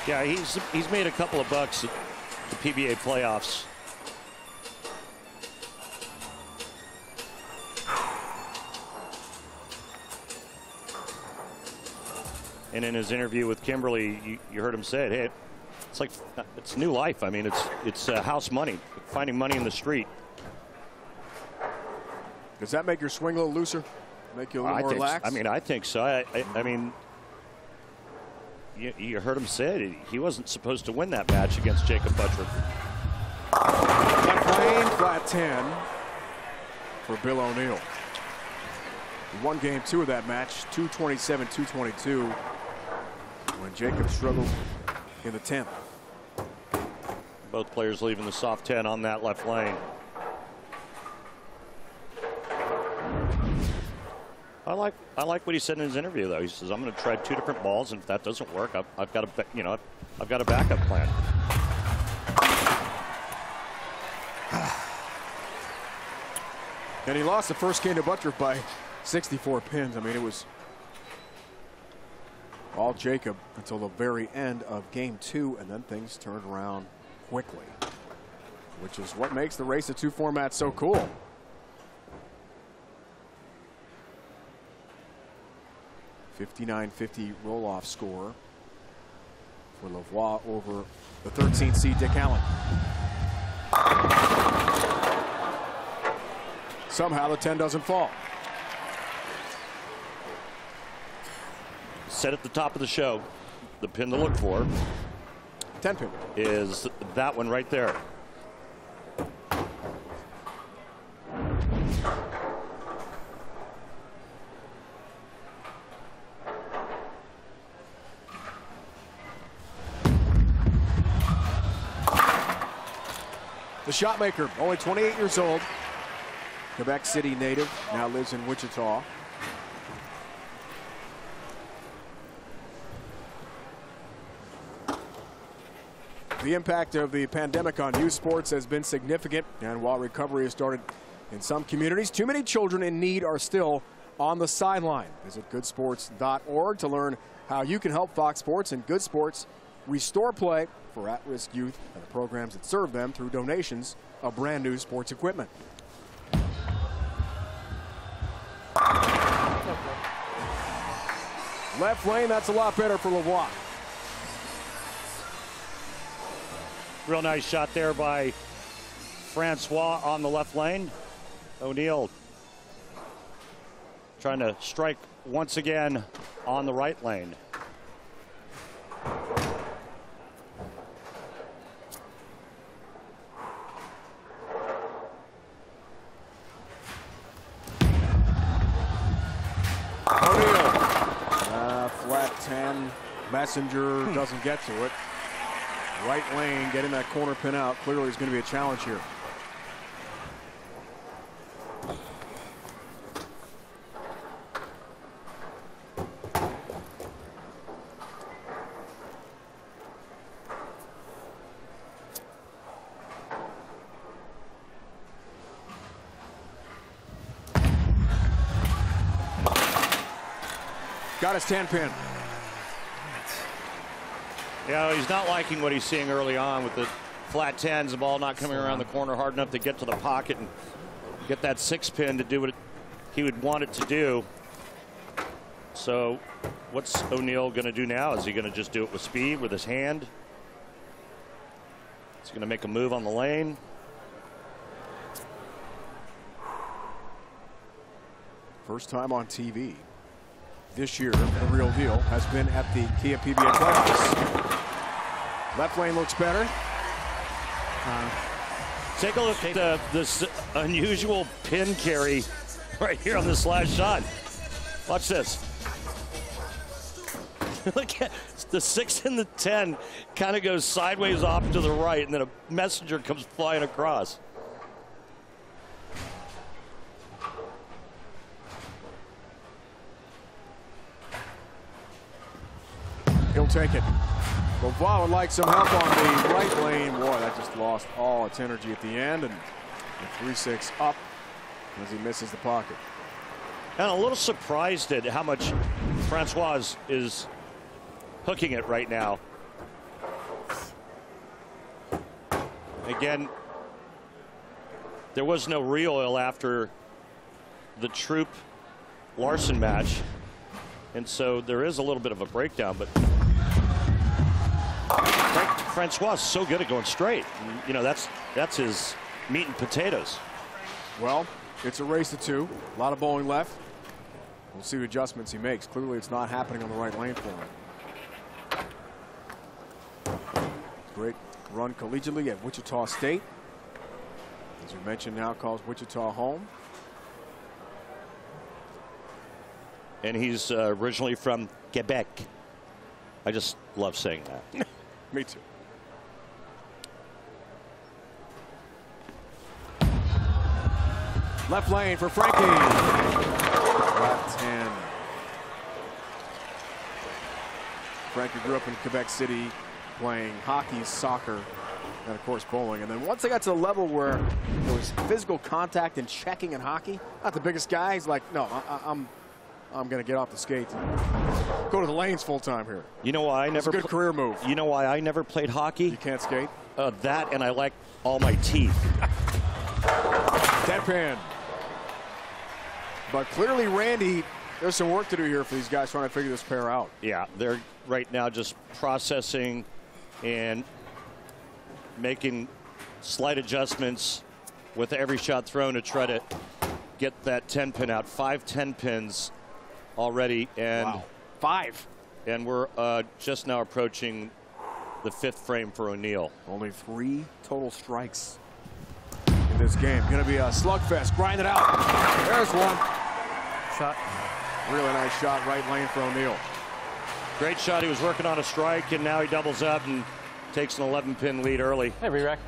Yeah, he's made a couple of bucks at the PBA Playoffs. And in his interview with Kimberly, you heard him say it. Hey, it's like it's new life. I mean, it's house money, finding money in the street. Does that make your swing a little looser? Make you a little more relaxed? I mean, I think so. I mean, you heard him say it. He wasn't supposed to win that match against Jacob Buttrick. Left lane, flat 10 for Bill O'Neill. He won game 2 of that match, 227-222, when Jacob struggled in the 10th. Both players leaving the soft 10 on that left lane. I like what he said in his interview, though. He says, "I'm going to try 2 different balls, and if that doesn't work, I've got a backup plan." And he lost the first game to Buttrick by 64 pins. I mean, it was all Jacob until the very end of game 2, and then things turned around quickly, which is what makes the race of 2 format so cool. $59.50 roll-off score for Lavoie over the 13th seed Dick Allen. Somehow the 10 doesn't fall. Said at the top of the show, the pin to look for 10 pin is that one right there. The shot maker, only 28 years old, Quebec City native, now lives in Wichita. The impact of the pandemic on youth sports has been significant, and while recovery has started in some communities, too many children in need are still on the sideline. Visit goodsports.org to learn how you can help Fox Sports and Good Sports restore play for at-risk youth and the programs that serve them through donations of brand new sports equipment. Left lane, that's a lot better for Lavoie. Real nice shot there by Francois on the left lane. O'Neill trying to strike once again on the right lane. Flat 10. Messenger doesn't get to it. Right lane, getting that corner pin out. Clearly is going to be a challenge here. Got his 10 pin. Yeah, he's not liking what he's seeing early on with the flat 10s, the ball not coming around the corner hard enough to get to the pocket and get that 6 pin to do what he would want it to do. So what's O'Neill going to do now? Is he going to just do it with speed, with his hand? Is he going to make a move on the lane? First time on TV this year, the real deal, has been at the Kia PBA Playoffs. Left lane looks better. Take a look at this unusual pin carry right here on this last shot. Watch this. Look at the 6 and the 10 kind of goes sideways off to the right, and then a messenger comes flying across. He'll take it. Lavoie would like some help on the right lane. Boy, that just lost all its energy at the end, and the 3-6 up as he misses the pocket. And a little surprised at how much Francois is hooking it right now. Again, there was no recoil after the Troup Larsen match, and so there is a little bit of a breakdown, but Francois is so good at going straight. You know, that's his meat and potatoes. Well, it's a race to 2. A lot of bowling left. We'll see what adjustments he makes. Clearly, it's not happening on the right lane for him. Great run collegiately at Wichita State. As we mentioned, now calls Wichita home. And he's originally from Quebec. I just love saying that. Me too. Left lane for Frankie. Left hand. Frankie grew up in Quebec City playing hockey, soccer, and of course bowling. And then once they got to the level where there was physical contact and checking in hockey, not the biggest guy, he's like, no, I'm going to get off the skates and go to the lanes full time here. You know why I never? It's a good career move. You know why I never played hockey? You can't skate. That, and I like all my teeth. 10 pin. But clearly, Randy, there's some work to do here for these guys trying to figure this pair out. Yeah, they're right now just processing and making slight adjustments with every shot thrown to try to get that 10 pin out. 5 10 pins already, and wow. 5. And we're just now approaching the 5th frame for O'Neill. Only 3 total strikes in this game. Going to be a slugfest. Grind it out. There's one. Shot. Really nice shot, right lane for O'Neill. Great shot. He was working on a strike, and now he doubles up and takes an 11-pin lead early. Hey, re-rack.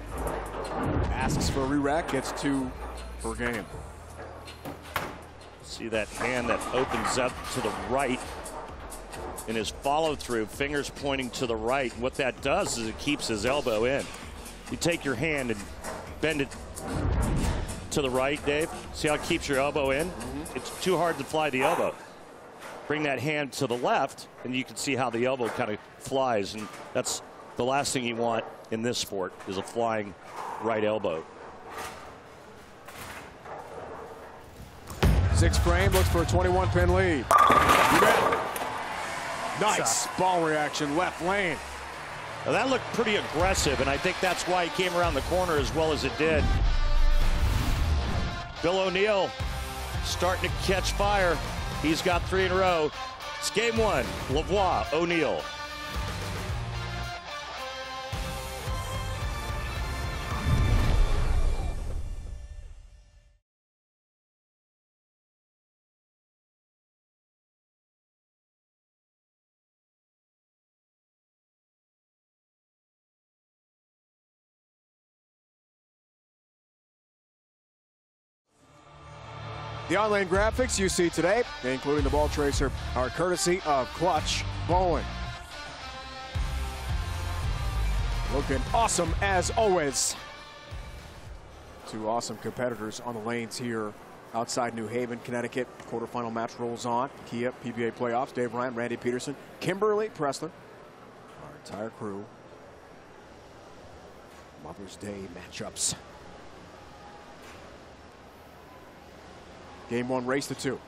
Asks for a re-rack, gets 2 per game. See that hand that opens up to the right in his follow-through, fingers pointing to the right. What that does is it keeps his elbow in. You take your hand and bend it to the right, Dave. See how it keeps your elbow in? It's too hard to fly the elbow. Bring that hand to the left, and you can see how the elbow kind of flies, and that's the last thing you want in this sport is a flying right elbow. 6th frame, looks for a 21-pin lead. You bet. Nice ball reaction, left lane. Well, that looked pretty aggressive, and I think that's why he came around the corner as well as it did. Bill O'Neill starting to catch fire. He's got 3 in a row. It's game 1, Lavoie, O'Neill. The on-lane graphics you see today, including the ball tracer, are courtesy of Clutch Bowling. Looking awesome as always. 2 awesome competitors on the lanes here outside New Haven, Connecticut. Quarterfinal match rolls on. Kia PBA Playoffs. Dave Ryan, Randy Peterson, Kimberly Pressler, our entire crew. Mother's Day matchups. Game 1 race to 2.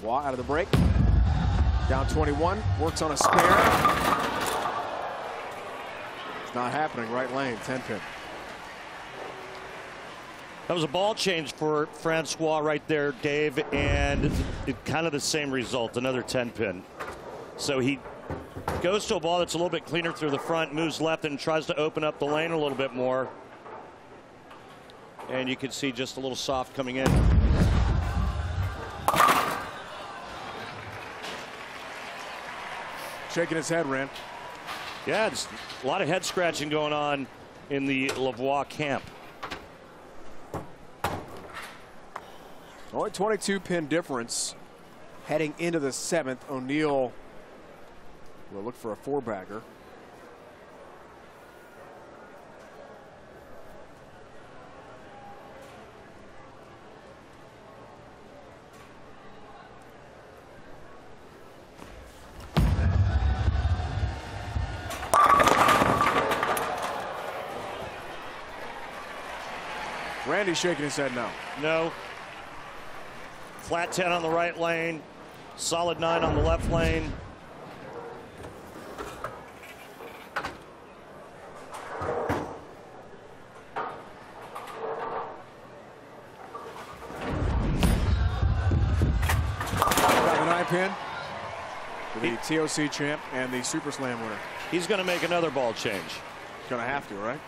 Lavoie out of the break. Down 21, works on a spare. It's not happening, right lane, 10-pin. That was a ball change for Francois right there, Dave, and kind of the same result, another 10-pin. So he goes to a ball that's a little bit cleaner through the front, moves left and tries to open up the lane a little bit more. And you can see just a little soft coming in. Shaking his head, Rand. Yeah, it's a lot of head scratching going on in the Lavoie camp. Only 22-pin difference heading into the 7th. O'Neill will look for a 4-bagger. Randy's shaking his head no. No. Flat 10 on the right lane. Solid 9 on the left lane. Got the 9-pin for the TOC champ and the Super Slam winner. He's going to make another ball change. Going to have to, right?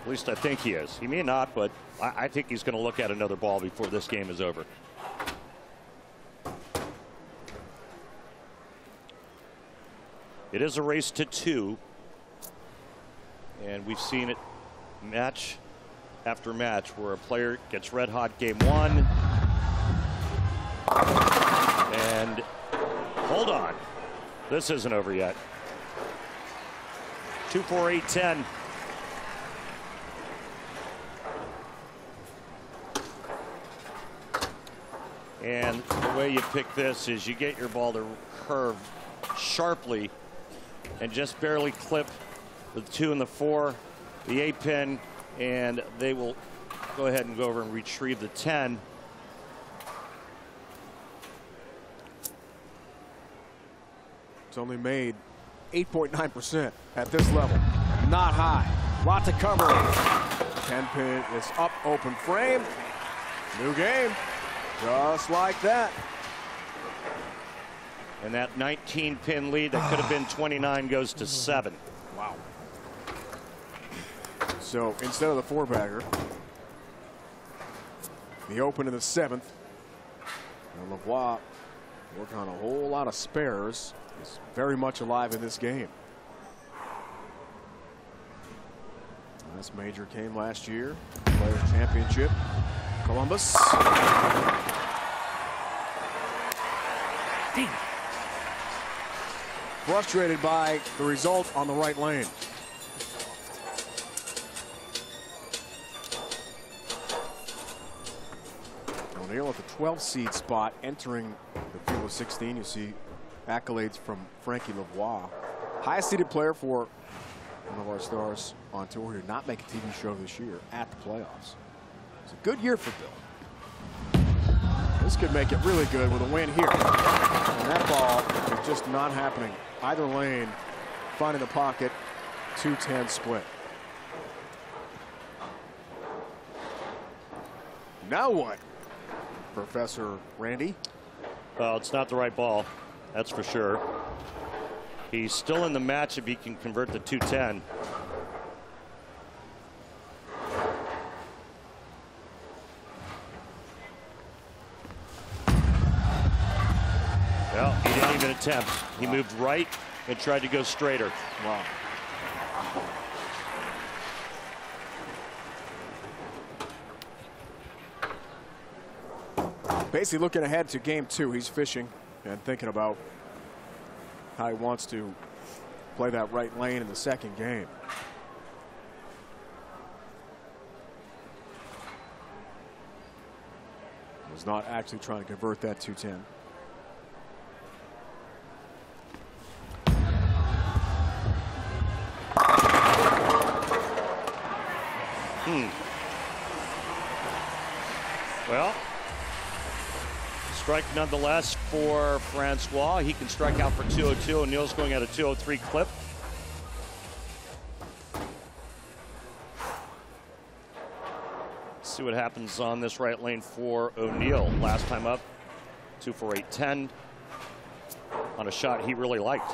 At least I think he is. He may not, but I think he's going to look at another ball before this game is over. It is a race to 2. And we've seen it match after match where a player gets red hot game 1. And hold on. This isn't over yet. 2, 4, 8, 10. And the way you pick this is you get your ball to curve sharply and just barely clip the 2 and the 4, the 8-pin, and they will go ahead and go over and retrieve the 10. It's only made 8.9% at this level. Not high. Lot to cover. 10-pin is up, open frame. New game. Just like that. And that 19-pin lead that could have been 29 goes to 7. Wow. So instead of the 4-bagger, the open in the 7th. And Lavoie working on a whole lot of spares. He's very much alive in this game. This major came last year. Players Championship. Columbus. Damn. Frustrated by the result on the right lane. O'Neill at the 12 seed spot entering the field of 16. You see accolades from Frankie Lavoie. Highest seeded player for one of our stars on tour who did not make a TV show this year at the playoffs. It's a good year for Bill. This could make it really good with a win here. And that ball is just not happening. Either lane finding the pocket. 2-10 split. Now what, Professor Randy? Well, it's not the right ball, that's for sure. He's still in the match if he can convert the 2-10. Well, he didn't even attempt. He moved right and tried to go straighter. Wow. Basically looking ahead to game 2. He's fishing and thinking about how he wants to play that right lane in the second game. Was not actually trying to convert that 2-10. Well, strike nonetheless for Francois. He can strike out for 202. O'Neill's going at a 203 clip. Let's see what happens on this right lane for O'Neill. Last time up, 2-4-8-10 on a shot he really liked.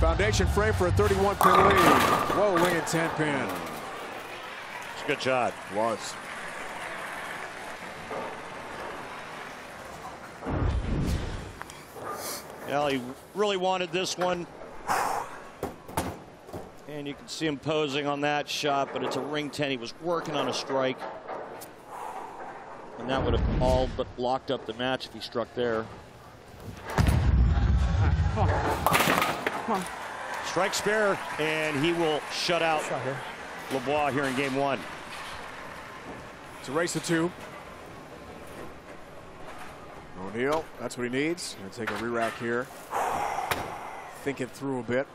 Foundation frame for a 31-pin lead. Rolling at 10-pin. It's a good shot. Was. Well, he really wanted this one. And you can see him posing on that shot, but it's a ring 10. He was working on a strike. And that would have all but locked up the match if he struck there. Come on. Come on. Strike spare, and he will shut out Lavoie here in game 1. It's a race to 2. O'Neill, that's what he needs. Gonna take a re-rack here. Think it through a bit.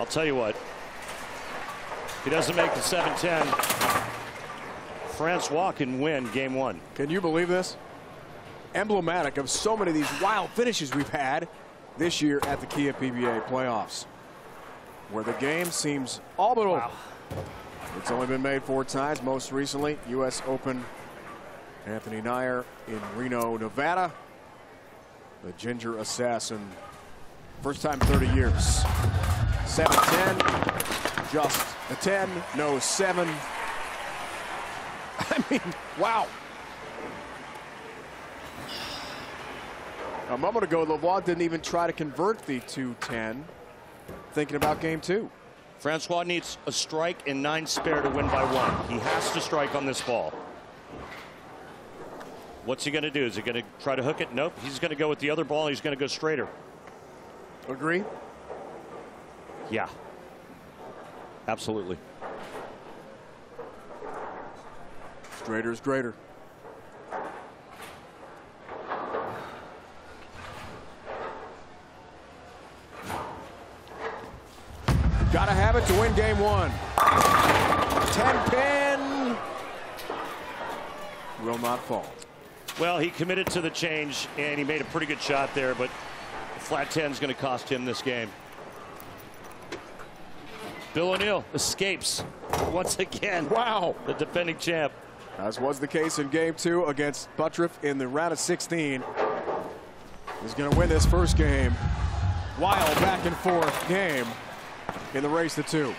Tell you what, if he doesn't make the 7-10, Francois can win game 1. Can you believe this? Emblematic of so many of these wild finishes we've had this year at the Kia PBA Playoffs, where the game seems all but over. It's only been made 4 times, most recently U.S. Open. Anthony Nair in Reno, Nevada. The Ginger Assassin, first time in 30 years. 7-10, just a 10, no 7. I mean, wow. A moment ago, Lavoie didn't even try to convert the 2-10, thinking about game 2. Francois needs a strike and 9 spare to win by 1. He has to strike on this ball. What's he going to do? Is he going to try to hook it? Nope. He's going to go with the other ball. He's going to go straighter. Agree? Yeah, absolutely. Straighter is greater. Gotta have it to win game 1. 10-pin will not fall. Well, he committed to the change, and he made a pretty good shot there, but the flat 10 is going to cost him this game. Bill O'Neill escapes once again. Wow. The defending champ. As was the case in game 2 against Buttriff in the round of 16. He's going to win this first game. Wild back and forth game in the race to 2.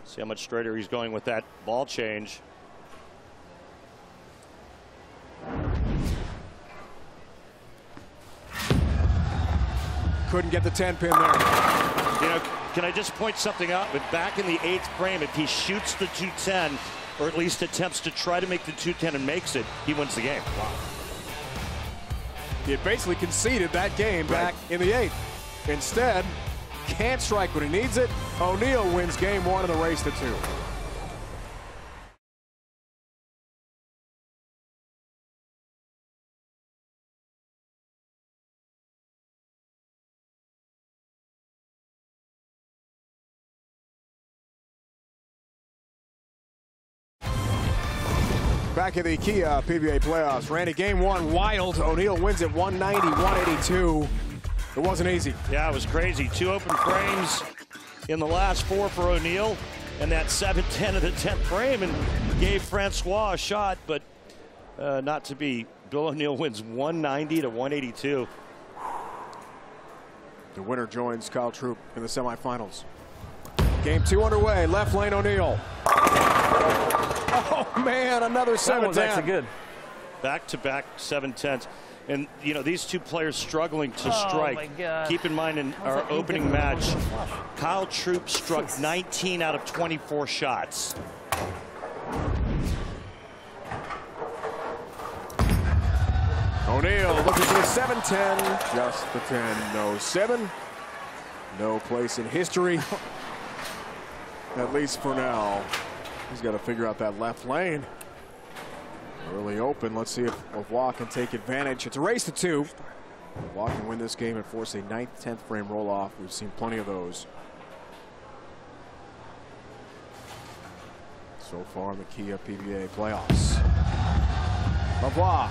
See how much straighter he's going with that ball change. Couldn't get the 10-pin there. You know, Can I just point something out? But back in the 8th frame, if he shoots the 210, or at least attempts to try to make the 210 and makes it, he wins the game. Wow. He had basically conceded that game back in the 8th. Instead, can't strike when he needs it. O'Neal wins game 1 of the race to 2. Back in the Kia PBA Playoffs. Randy, game 1 wild. O'Neal wins it 190-182. It wasn't easy. Yeah, it was crazy. 2 open frames in the last 4 for O'Neal, and that 7-10 of the 10th frame, and gave Francois a shot, but not to be. Bill O'Neal wins 190-182. The winner joins Kyle Troup in the semifinals. Game 2 underway. Left lane O'Neal. Oh man, another 7-10. That was actually good. Back-to-back 7-10s. And, you know, these two players struggling to strike. My God. Keep in mind, in our opening match, Kyle Troup struck 19 out of 24 shots. O'Neal looking for the 7-10. Just the 10. No 7. No place in history. At least for now. He's got to figure out that left lane. Early open. Let's see if Lavoie can take advantage. It's a race to 2. Lavoie can win this game and force a 9th, 10th frame roll off. We've seen plenty of those so far in the Kia PBA Playoffs. Lavoie.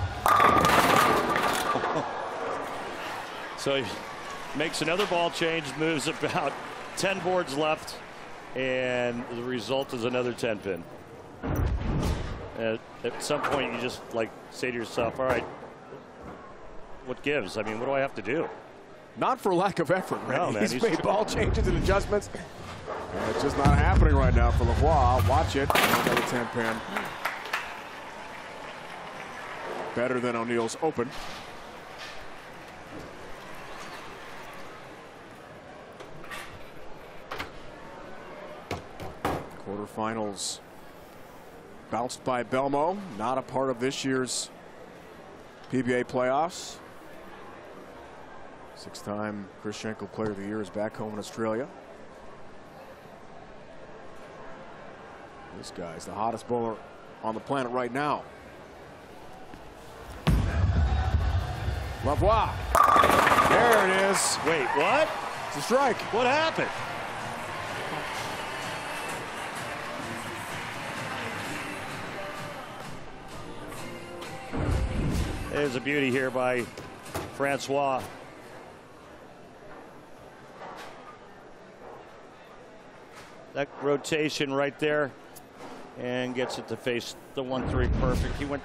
So he makes another ball change, moves about 10 boards left, and the result is another 10-pin. At some point, you just like say to yourself, all right, what gives? I mean, what do I have to do? Not for lack of effort, right? No, man, he's made ball changes and adjustments. It's just not happening right now for Lavoie. Watch it. Another 10-pin. Better than O'Neal's open. Quarterfinals bounced by Belmo, not a part of this year's PBA playoffs. 6-time Chris Schenkel Player of the Year is back home in Australia. This guy's the hottest bowler on the planet right now. Lavoie. There it is. Wait, what? It's a strike. What happened? There's a beauty here by Francois. That rotation right there, and gets it to face the 1-3 perfect. He went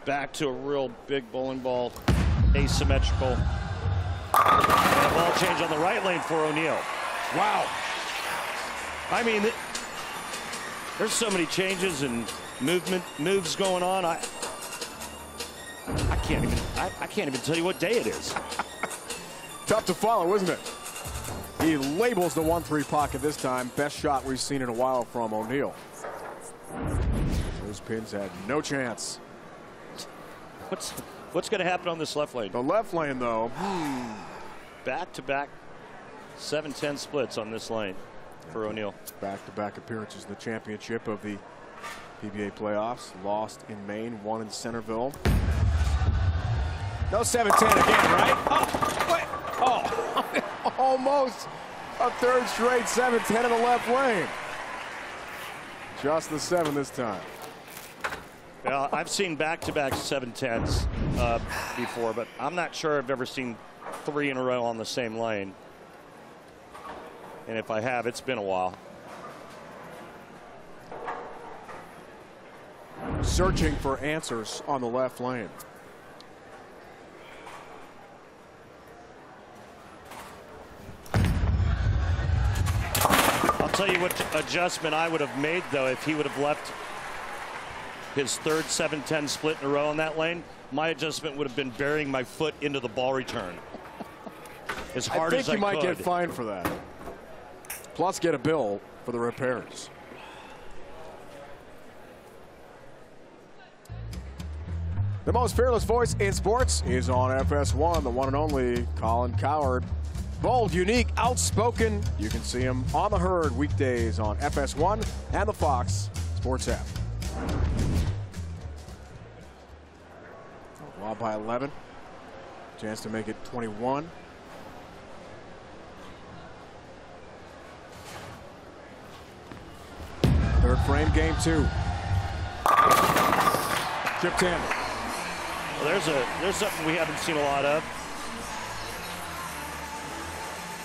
back to a real big bowling ball, asymmetrical. And a ball change on the right lane for O'Neal. Wow. I mean, there's so many changes and moves going on. I can't even tell you what day it is. Tough to follow, isn't it? He labels the 1-3 pocket this time. Best shot we've seen in a while from O'Neal. Those pins had no chance. What's going to happen on this left lane? The left lane, though. Back-to-back 7-10 splits on this lane for O'Neal. Back-to-back appearances in the championship of the PBA playoffs. Lost in Maine, won in Centerville. No 7-10 again, right? Oh, wait. Oh, almost a third straight 7-10 in the left lane. Just the 7 this time. Well, I've seen back-to-back 7-10s before, but I'm not sure I've ever seen 3 in a row on the same lane. And if I have, it's been a while. Searching for answers on the left lane. I'll tell you what adjustment I would have made, though, if he would have left his third 7-10 split in a row on that lane. My adjustment would have been burying my foot into the ball return as hard as I could. I think you might get fined for that. plus get a bill for the repairs. The most fearless voice in sports is on FS1, the one and only Colin Cowherd. Bold, unique, outspoken. You can see him on the herd weekdays on FS1 and the Fox Sports app. Lob by 11. Chance to make it 21. Third frame, game 2. Chipped in. Well, there's something we haven't seen a lot of.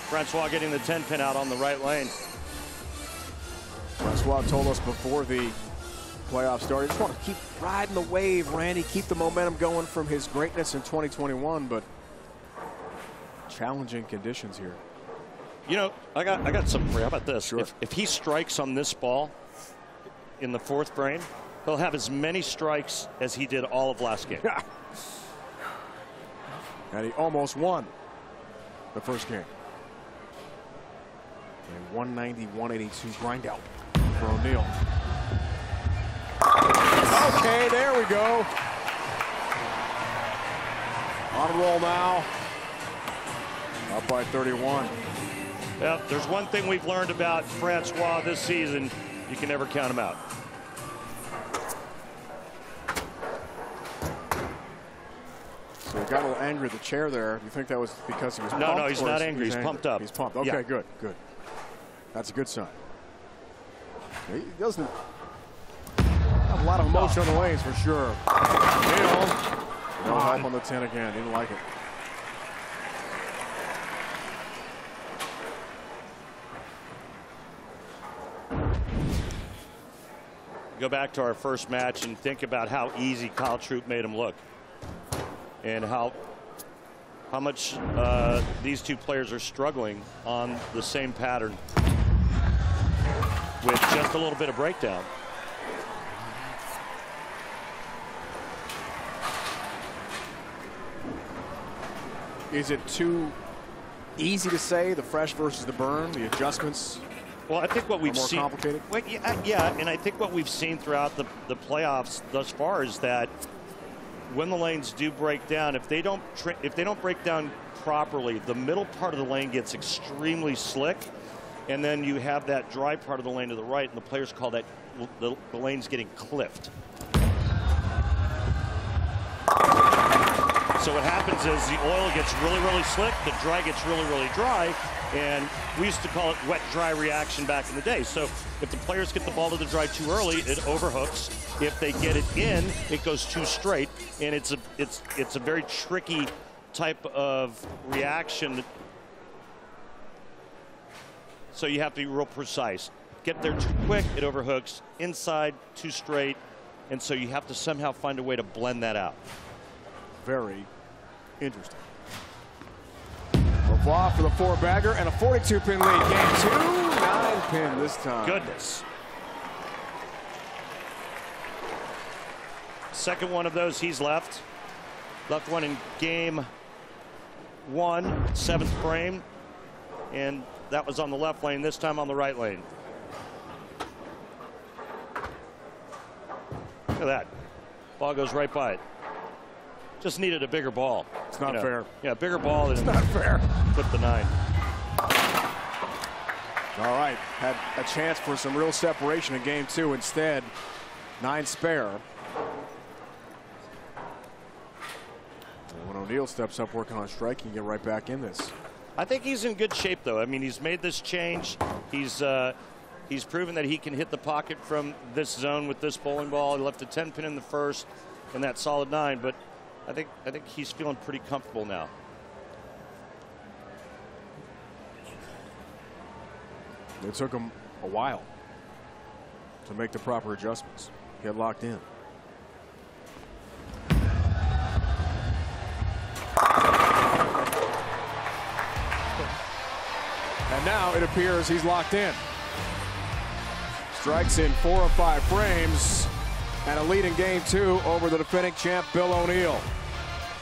Francois getting the 10-pin out on the right lane. Francois told us before the playoff started, just want to keep riding the wave, Randy, keep the momentum going from his greatness in 2021, but challenging conditions here. You know, I got something for you. How about this? Sure. If he strikes on this ball in the 4th frame, he'll have as many strikes as he did all of last game. And he almost won the first game. A 190-182 grind out for O'Neal. Okay, there we go. On a roll now. Up by 31. Yeah, there's one thing we've learned about Francois this season. You can never count him out. So he got a little angry at the chair there. Do you think that was because he was pumped? No, he's not angry. He's pumped up. He's pumped. Okay, yeah. Good. That's a good sign. He doesn't have a lot of emotion on the lanes for sure. No help on the 10 again. Didn't like it. Go back to our first match and think about how easy Kyle Troup made him look, and how much these two players are struggling on the same pattern with just a little bit of breakdown. Is it too easy to say the fresh versus the burn, the adjustments? Well, I think what we've more seen, complicated. well, yeah, and I think what we've seen throughout the playoffs thus far is that when the lanes do break down, if they don't break down properly, the middle part of the lane gets extremely slick, and then you have that dry part of the lane to the right, and the players call that the lane's getting cliffed. So what happens is the oil gets really, really slick, the dry gets really, really dry, and we used to call it wet-dry reaction back in the day. So if the players get the ball to the dry too early, it overhooks. If they get it in, it goes too straight, and it's a very tricky type of reaction. So you have to be real precise. Get there too quick, it overhooks. Inside, too straight, and so you have to somehow find a way to blend that out. Very interesting. Lavoie for the 4-bagger and a 42-pin lead. Game 2, 9-pin this time. Goodness. Second one of those he's left. Left one in game 1, 7th frame. And that was on the left lane, this time on the right lane. Look at that. Ball goes right by it. Just needed a bigger ball. It's not fair. Yeah, bigger ball. It's not fair. Clip the 9. All right, had a chance for some real separation in game 2. Instead, 9 spare. And when O'Neal steps up working on strike, he can get right back in this. I think he's in good shape, though. I mean, he's made this change. He's proven that he can hit the pocket from this zone with this bowling ball. He left a 10-pin in the first and that solid 9, but I think he's feeling pretty comfortable now. It took him a while to make the proper adjustments, get locked in. And now it appears he's locked in. Strikes in 4 of 5 frames and a lead in game 2 over the defending champ Bill O'Neal.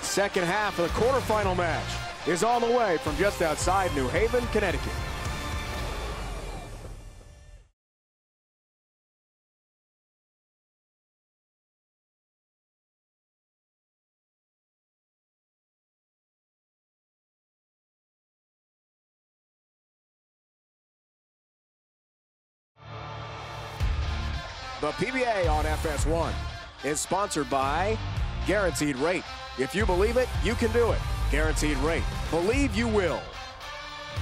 Second half of the quarterfinal match is on the way from just outside New Haven, Connecticut. The PBA on FS1 is sponsored by Guaranteed Rate. If you believe it, you can do it. Guaranteed Rate. Believe you will.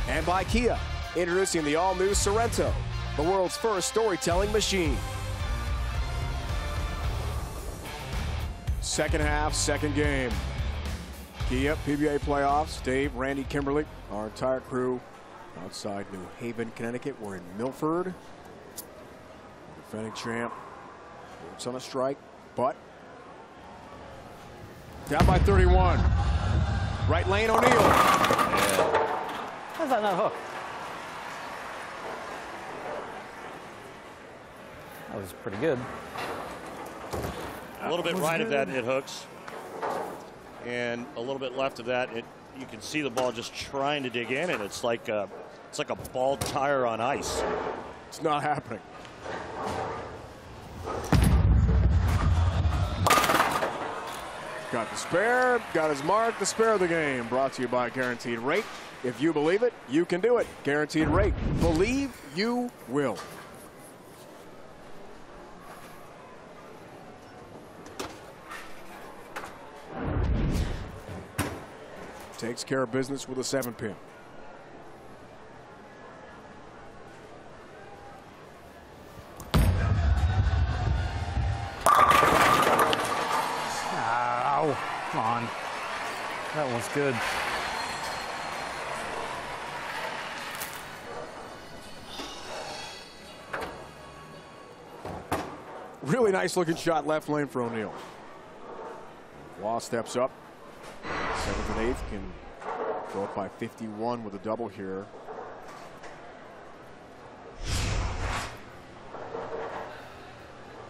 And by Kia, introducing the all-new Sorrento, the world's first storytelling machine. Second half, second game. Kia PBA Playoffs. Dave, Randy, Kimberly, our entire crew outside New Haven, Connecticut. We're in Milford. Defending champ. It's on a strike, but down by 31. Right lane, O'Neal. How's that not hook? That was pretty good. A little bit right of that, it hooks. And a little bit left of that, you can see the ball just trying to dig in, and it's like a bald tire on ice. It's not happening. Got the spare, got his mark, the spare of the game. Brought to you by Guaranteed Rate. If you believe it, you can do it. Guaranteed Rate. Believe you will. Takes care of business with a 7-pin. Ow. Come on. That one's good. Really nice looking shot left lane for O'Neal. Law steps up. 7th and 8th can go up by 51 with a double here.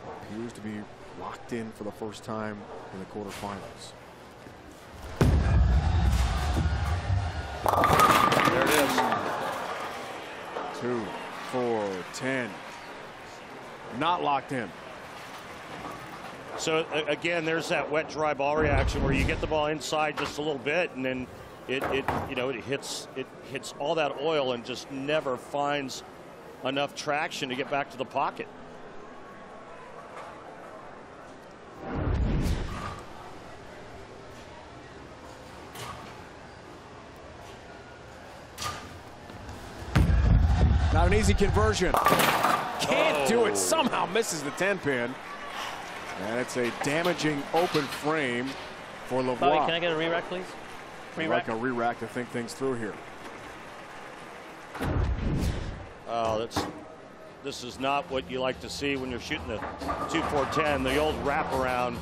Appears to be locked in for the first time in the quarterfinals. There it is. 2, 4, 10. Not locked in. So again, there's that wet dry ball reaction where you get the ball inside just a little bit, and then it hits all that oil and just never finds enough traction to get back to the pocket. Not an easy conversion. Can't do it. Somehow misses the 10-pin. And it's a damaging open frame for Lavoie. Bobby, can I get a re-rack, please? Like a re-rack to think things through here. Oh, this is not what you like to see when you're shooting the 2-4-10. The old wraparound.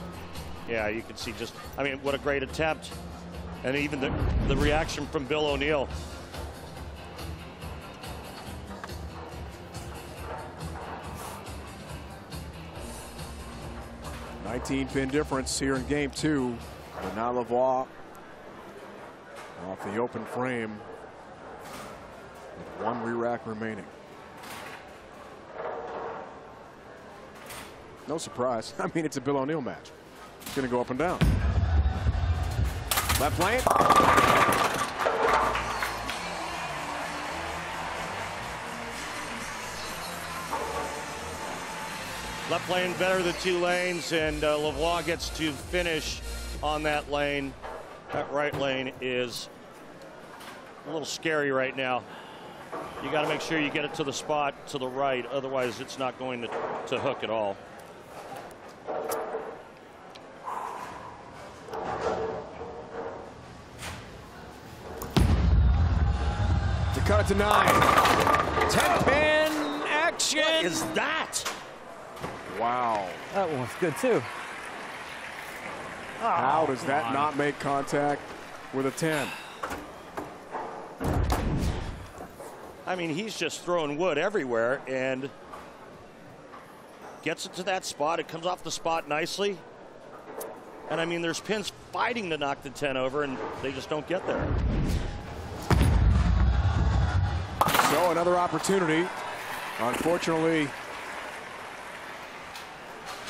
Yeah, you can see just, I mean, what a great attempt. And even the reaction from Bill O'Neal. Pin difference here in game 2. But now Lavoie off the open frame with 1 re-rack remaining. No surprise. I mean, it's a Bill O'Neal match. It's going to go up and down. Left lane. Left lane better than 2 lanes, and Lavoie gets to finish on that lane. That right lane is a little scary right now. You got to make sure you get it to the spot to the right, otherwise it's not going to hook at all. To cut it to 9. 10-pin action. What is that? Wow. That one was good too. How does that not make contact with a 10? I mean, he's just throwing wood everywhere and gets it to that spot. It comes off the spot nicely. And I mean, there's pins fighting to knock the 10 over, and they just don't get there. So another opportunity. Unfortunately,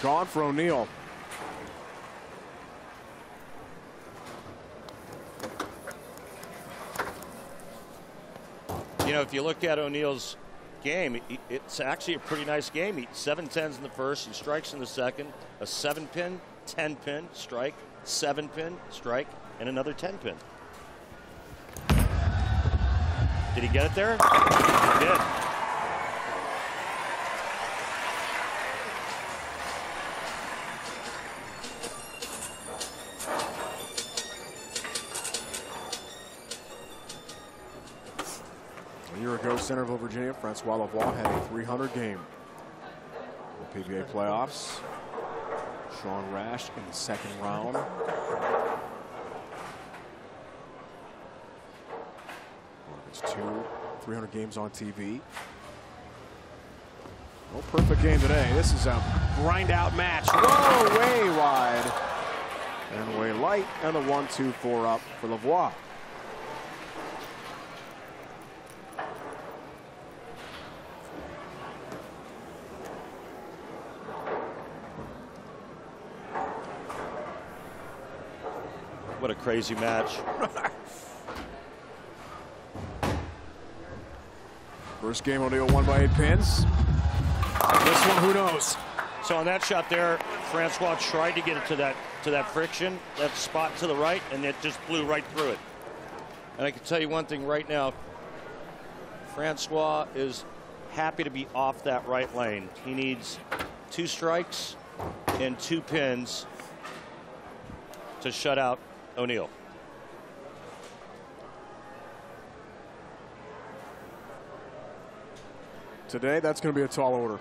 gone for O'Neal. You know, if you look at O'Neal's game. It's actually a pretty nice game. He 7-10s in the first. He strikes in the second. A 7-pin, 10-pin, strike, 7-pin, strike, and another 10-pin. Did he get it there? He did. A year ago, Centerville, Virginia, Francois Lavoie had a 300 game. The PBA playoffs. Sean Rash in the second round. It's 300 games on TV. No perfect game today. This is a grind-out match. Whoa, way wide and way light, and the 1-2-4 up for Lavoie. What a crazy match. First game, O'Neill won by 8 pins. This one, who knows? So on that shot there, Francois tried to get it to that friction, that spot to the right, and it just blew right through it. And I can tell you one thing right now, Francois is happy to be off that right lane. He needs 2 strikes and 2 pins to shut out O'Neill. Today, that's going to be a tall order.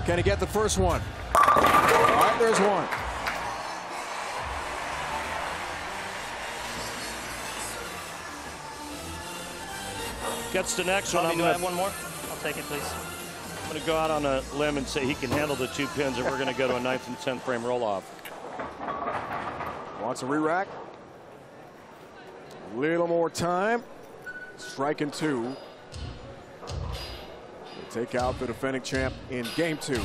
Can he get the first one? All right, there's one. Gets the next one. Do I have one more? I'll take it, please. I'm going to go out on a limb and say he can handle the 2 pins, and we're going to go to a 9th and 10th frame roll-off. Wants a re-rack. A little more time. Striking 2. Take out the defending champ in game 2.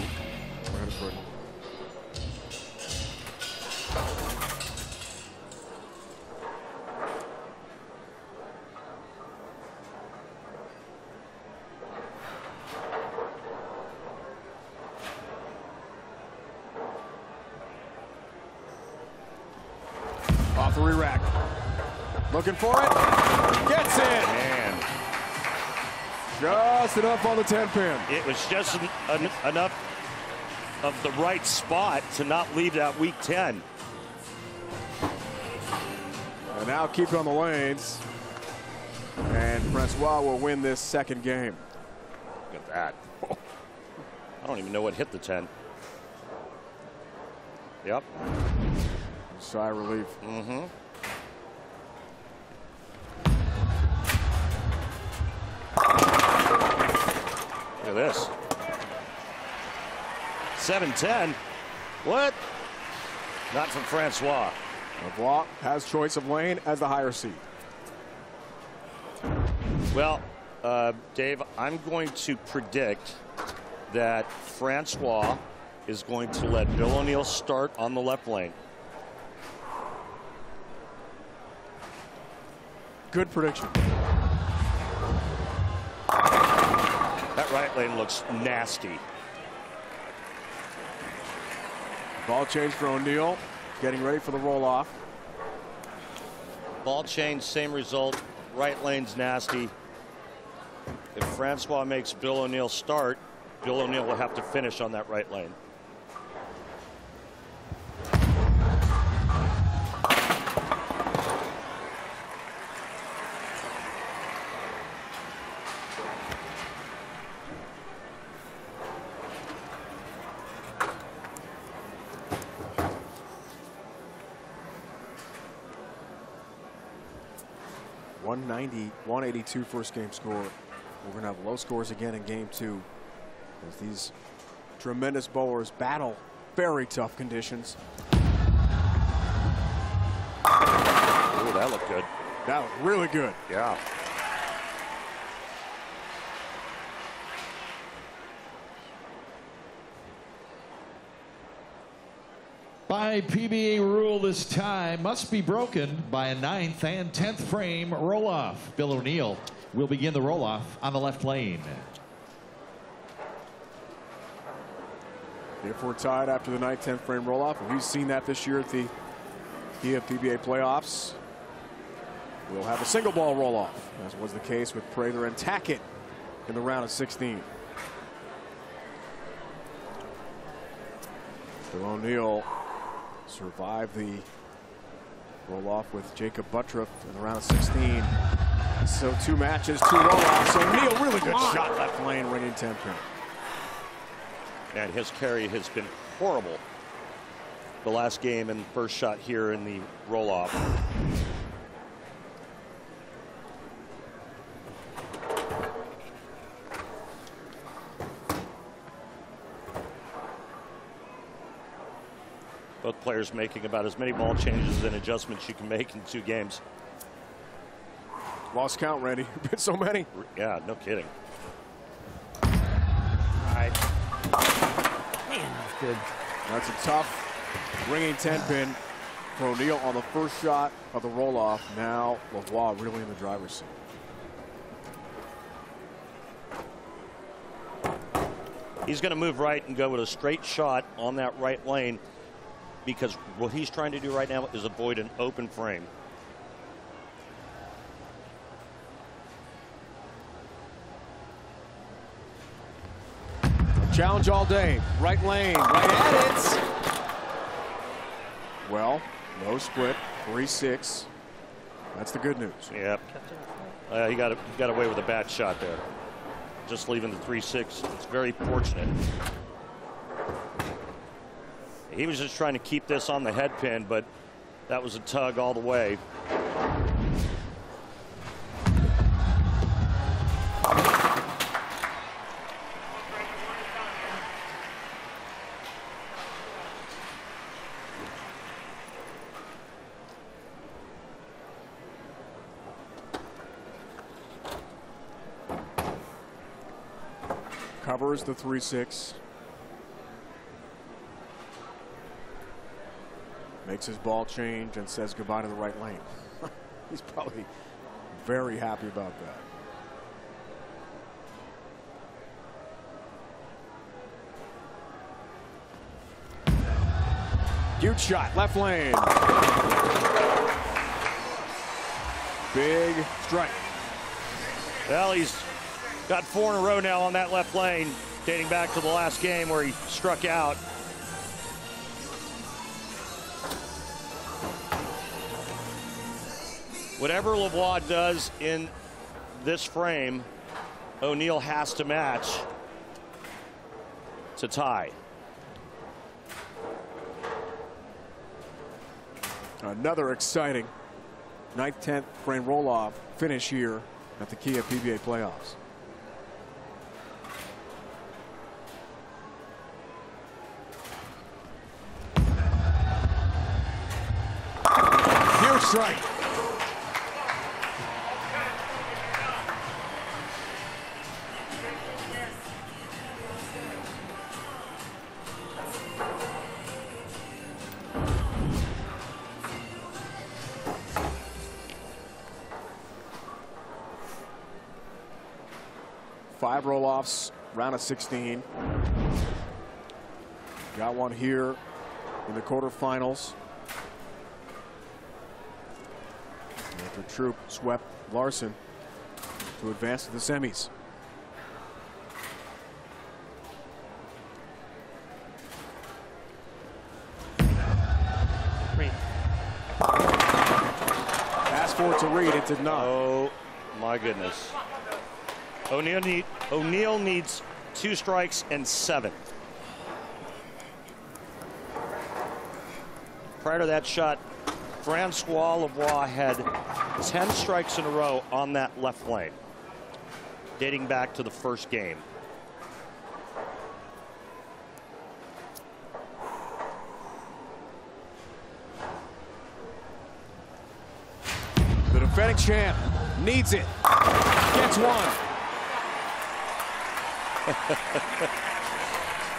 Off the re-rack. Looking for it. Gets it. Man. Just enough on the 10-pin. It was just enough of the right spot to not leave that weak 10. And now keep it on the lanes. And Francois will win this second game. Look at that. I don't even know what hit the 10. Yep. Sigh of relief. Mm-hmm. Look at this. 7-10. What? Not from Francois. Leblanc has choice of lane as the higher seed. Well, Dave, I'm going to predict that Francois is going to let Bill O'Neill start on the left lane. Good prediction. That right lane looks nasty. Ball change for O'Neill. Getting ready for the roll-off. Ball change, same result. Right lane's nasty. If Francois makes Bill O'Neill start, Bill O'Neill will have to finish on that right lane. .182 first game score. We're going to have low scores again in game 2 as these tremendous bowlers battle very tough conditions. Ooh, that looked good. That looked really good. Yeah. By PBA rule, this tie must be broken by a 9th and 10th frame roll-off. Bill O'Neill will begin the roll-off on the left lane. If we're tied after the 9th, 10th frame roll-off, and we've seen that this year at the Kia PBA Playoffs, we'll have a single ball roll-off, as was the case with Prather and Tackett in the round of 16. Bill O'Neill survived the roll-off with Jacob Buttroff in the round of 16. So 2 matches, 2 roll-offs. O'Neill, really good shot left lane, ringing 10 pin. And his carry has been horrible. The last game and first shot here in the roll-off. Both players making about as many ball changes and adjustments you can make in 2 games. Lost count, Randy. Been so many. Yeah, no kidding. All right. Man, that's good. That's a tough ringing 10 pin for O'Neill on the first shot of the roll-off. Now Lavoie really in the driver's seat. He's going to move right and go with a straight shot on that right lane, because what he's trying to do right now is avoid an open frame. Challenge all day. Right lane, right at it. Well, no split, 3-6. That's the good news. Yep. He got away with a bad shot there. Just leaving the 3-6. It's very fortunate. He was just trying to keep this on the head pin, but that was a tug all the way. Covers the 3-6. Makes his ball change and says goodbye to the right lane. He's probably very happy about that. Huge shot, left lane. Big strike. Well, he's got 4 in a row now on that left lane, dating back to the last game where he struck out. Whatever Lavoie does in this frame, O'Neill has to match to tie. Another exciting 9th, 10th frame roll-off finish here at the Kia PBA Playoffs. Huge strike. Five roll-offs, round of 16. Got one here in the quarterfinals. After Troup swept Larsen to advance to the semis. Asked for it to read, it did not. Oh my goodness. O'Neill needs 2 strikes and 7. Prior to that shot, Francois Lavoie had 10 strikes in a row on that left lane, dating back to the first game. The defending champ needs it. Gets one.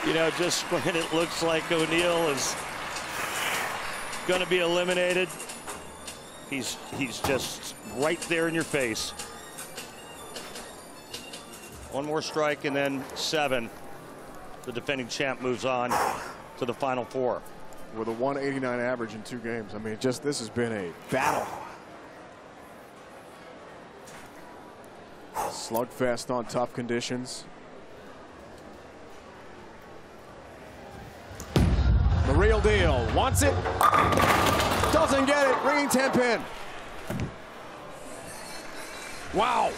You know, just when it looks like O'Neill is going to be eliminated. He's just right there in your face. One more strike and then 7. The defending champ moves on to the final 4. With a 189 average in 2 games. I mean, just this has been a battle. Slugfest on tough conditions. The real deal. Wants it. Doesn't get it. Ringing 10-pin. Wow.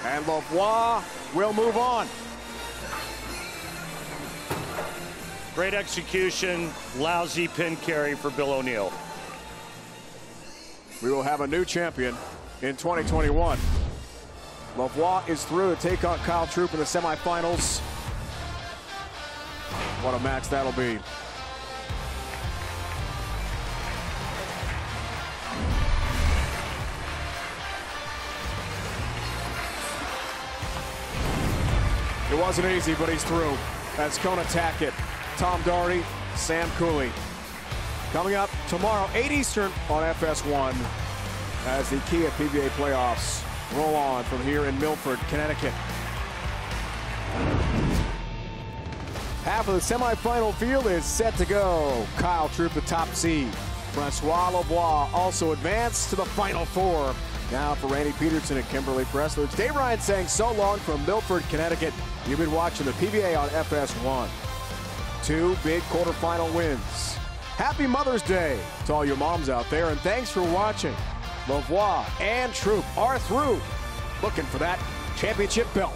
And Lavoie will move on. Great execution. Lousy pin carry for Bill O'Neill. We will have a new champion in 2021. Lavoie is through to take on Kyle Troup in the semifinals. What a match that'll be. It wasn't easy, but he's through. That's Connecticut, Tom Doherty, Sam Cooley. Coming up tomorrow, 8 Eastern on FS1 as the Kia PBA Playoffs roll on from here in Milford, Connecticut. Half of the semifinal field is set to go. Kyle Troup, the top seed. Francois Lavoie also advanced to the final 4. Now for Randy Peterson and Kimberly Pressler. It's Dave Ryan saying so long from Milford, Connecticut. You've been watching the PBA on FS1. 2 big quarterfinal wins. Happy Mother's Day to all your moms out there, and thanks for watching. Lavoie and Troup are through, looking for that championship belt.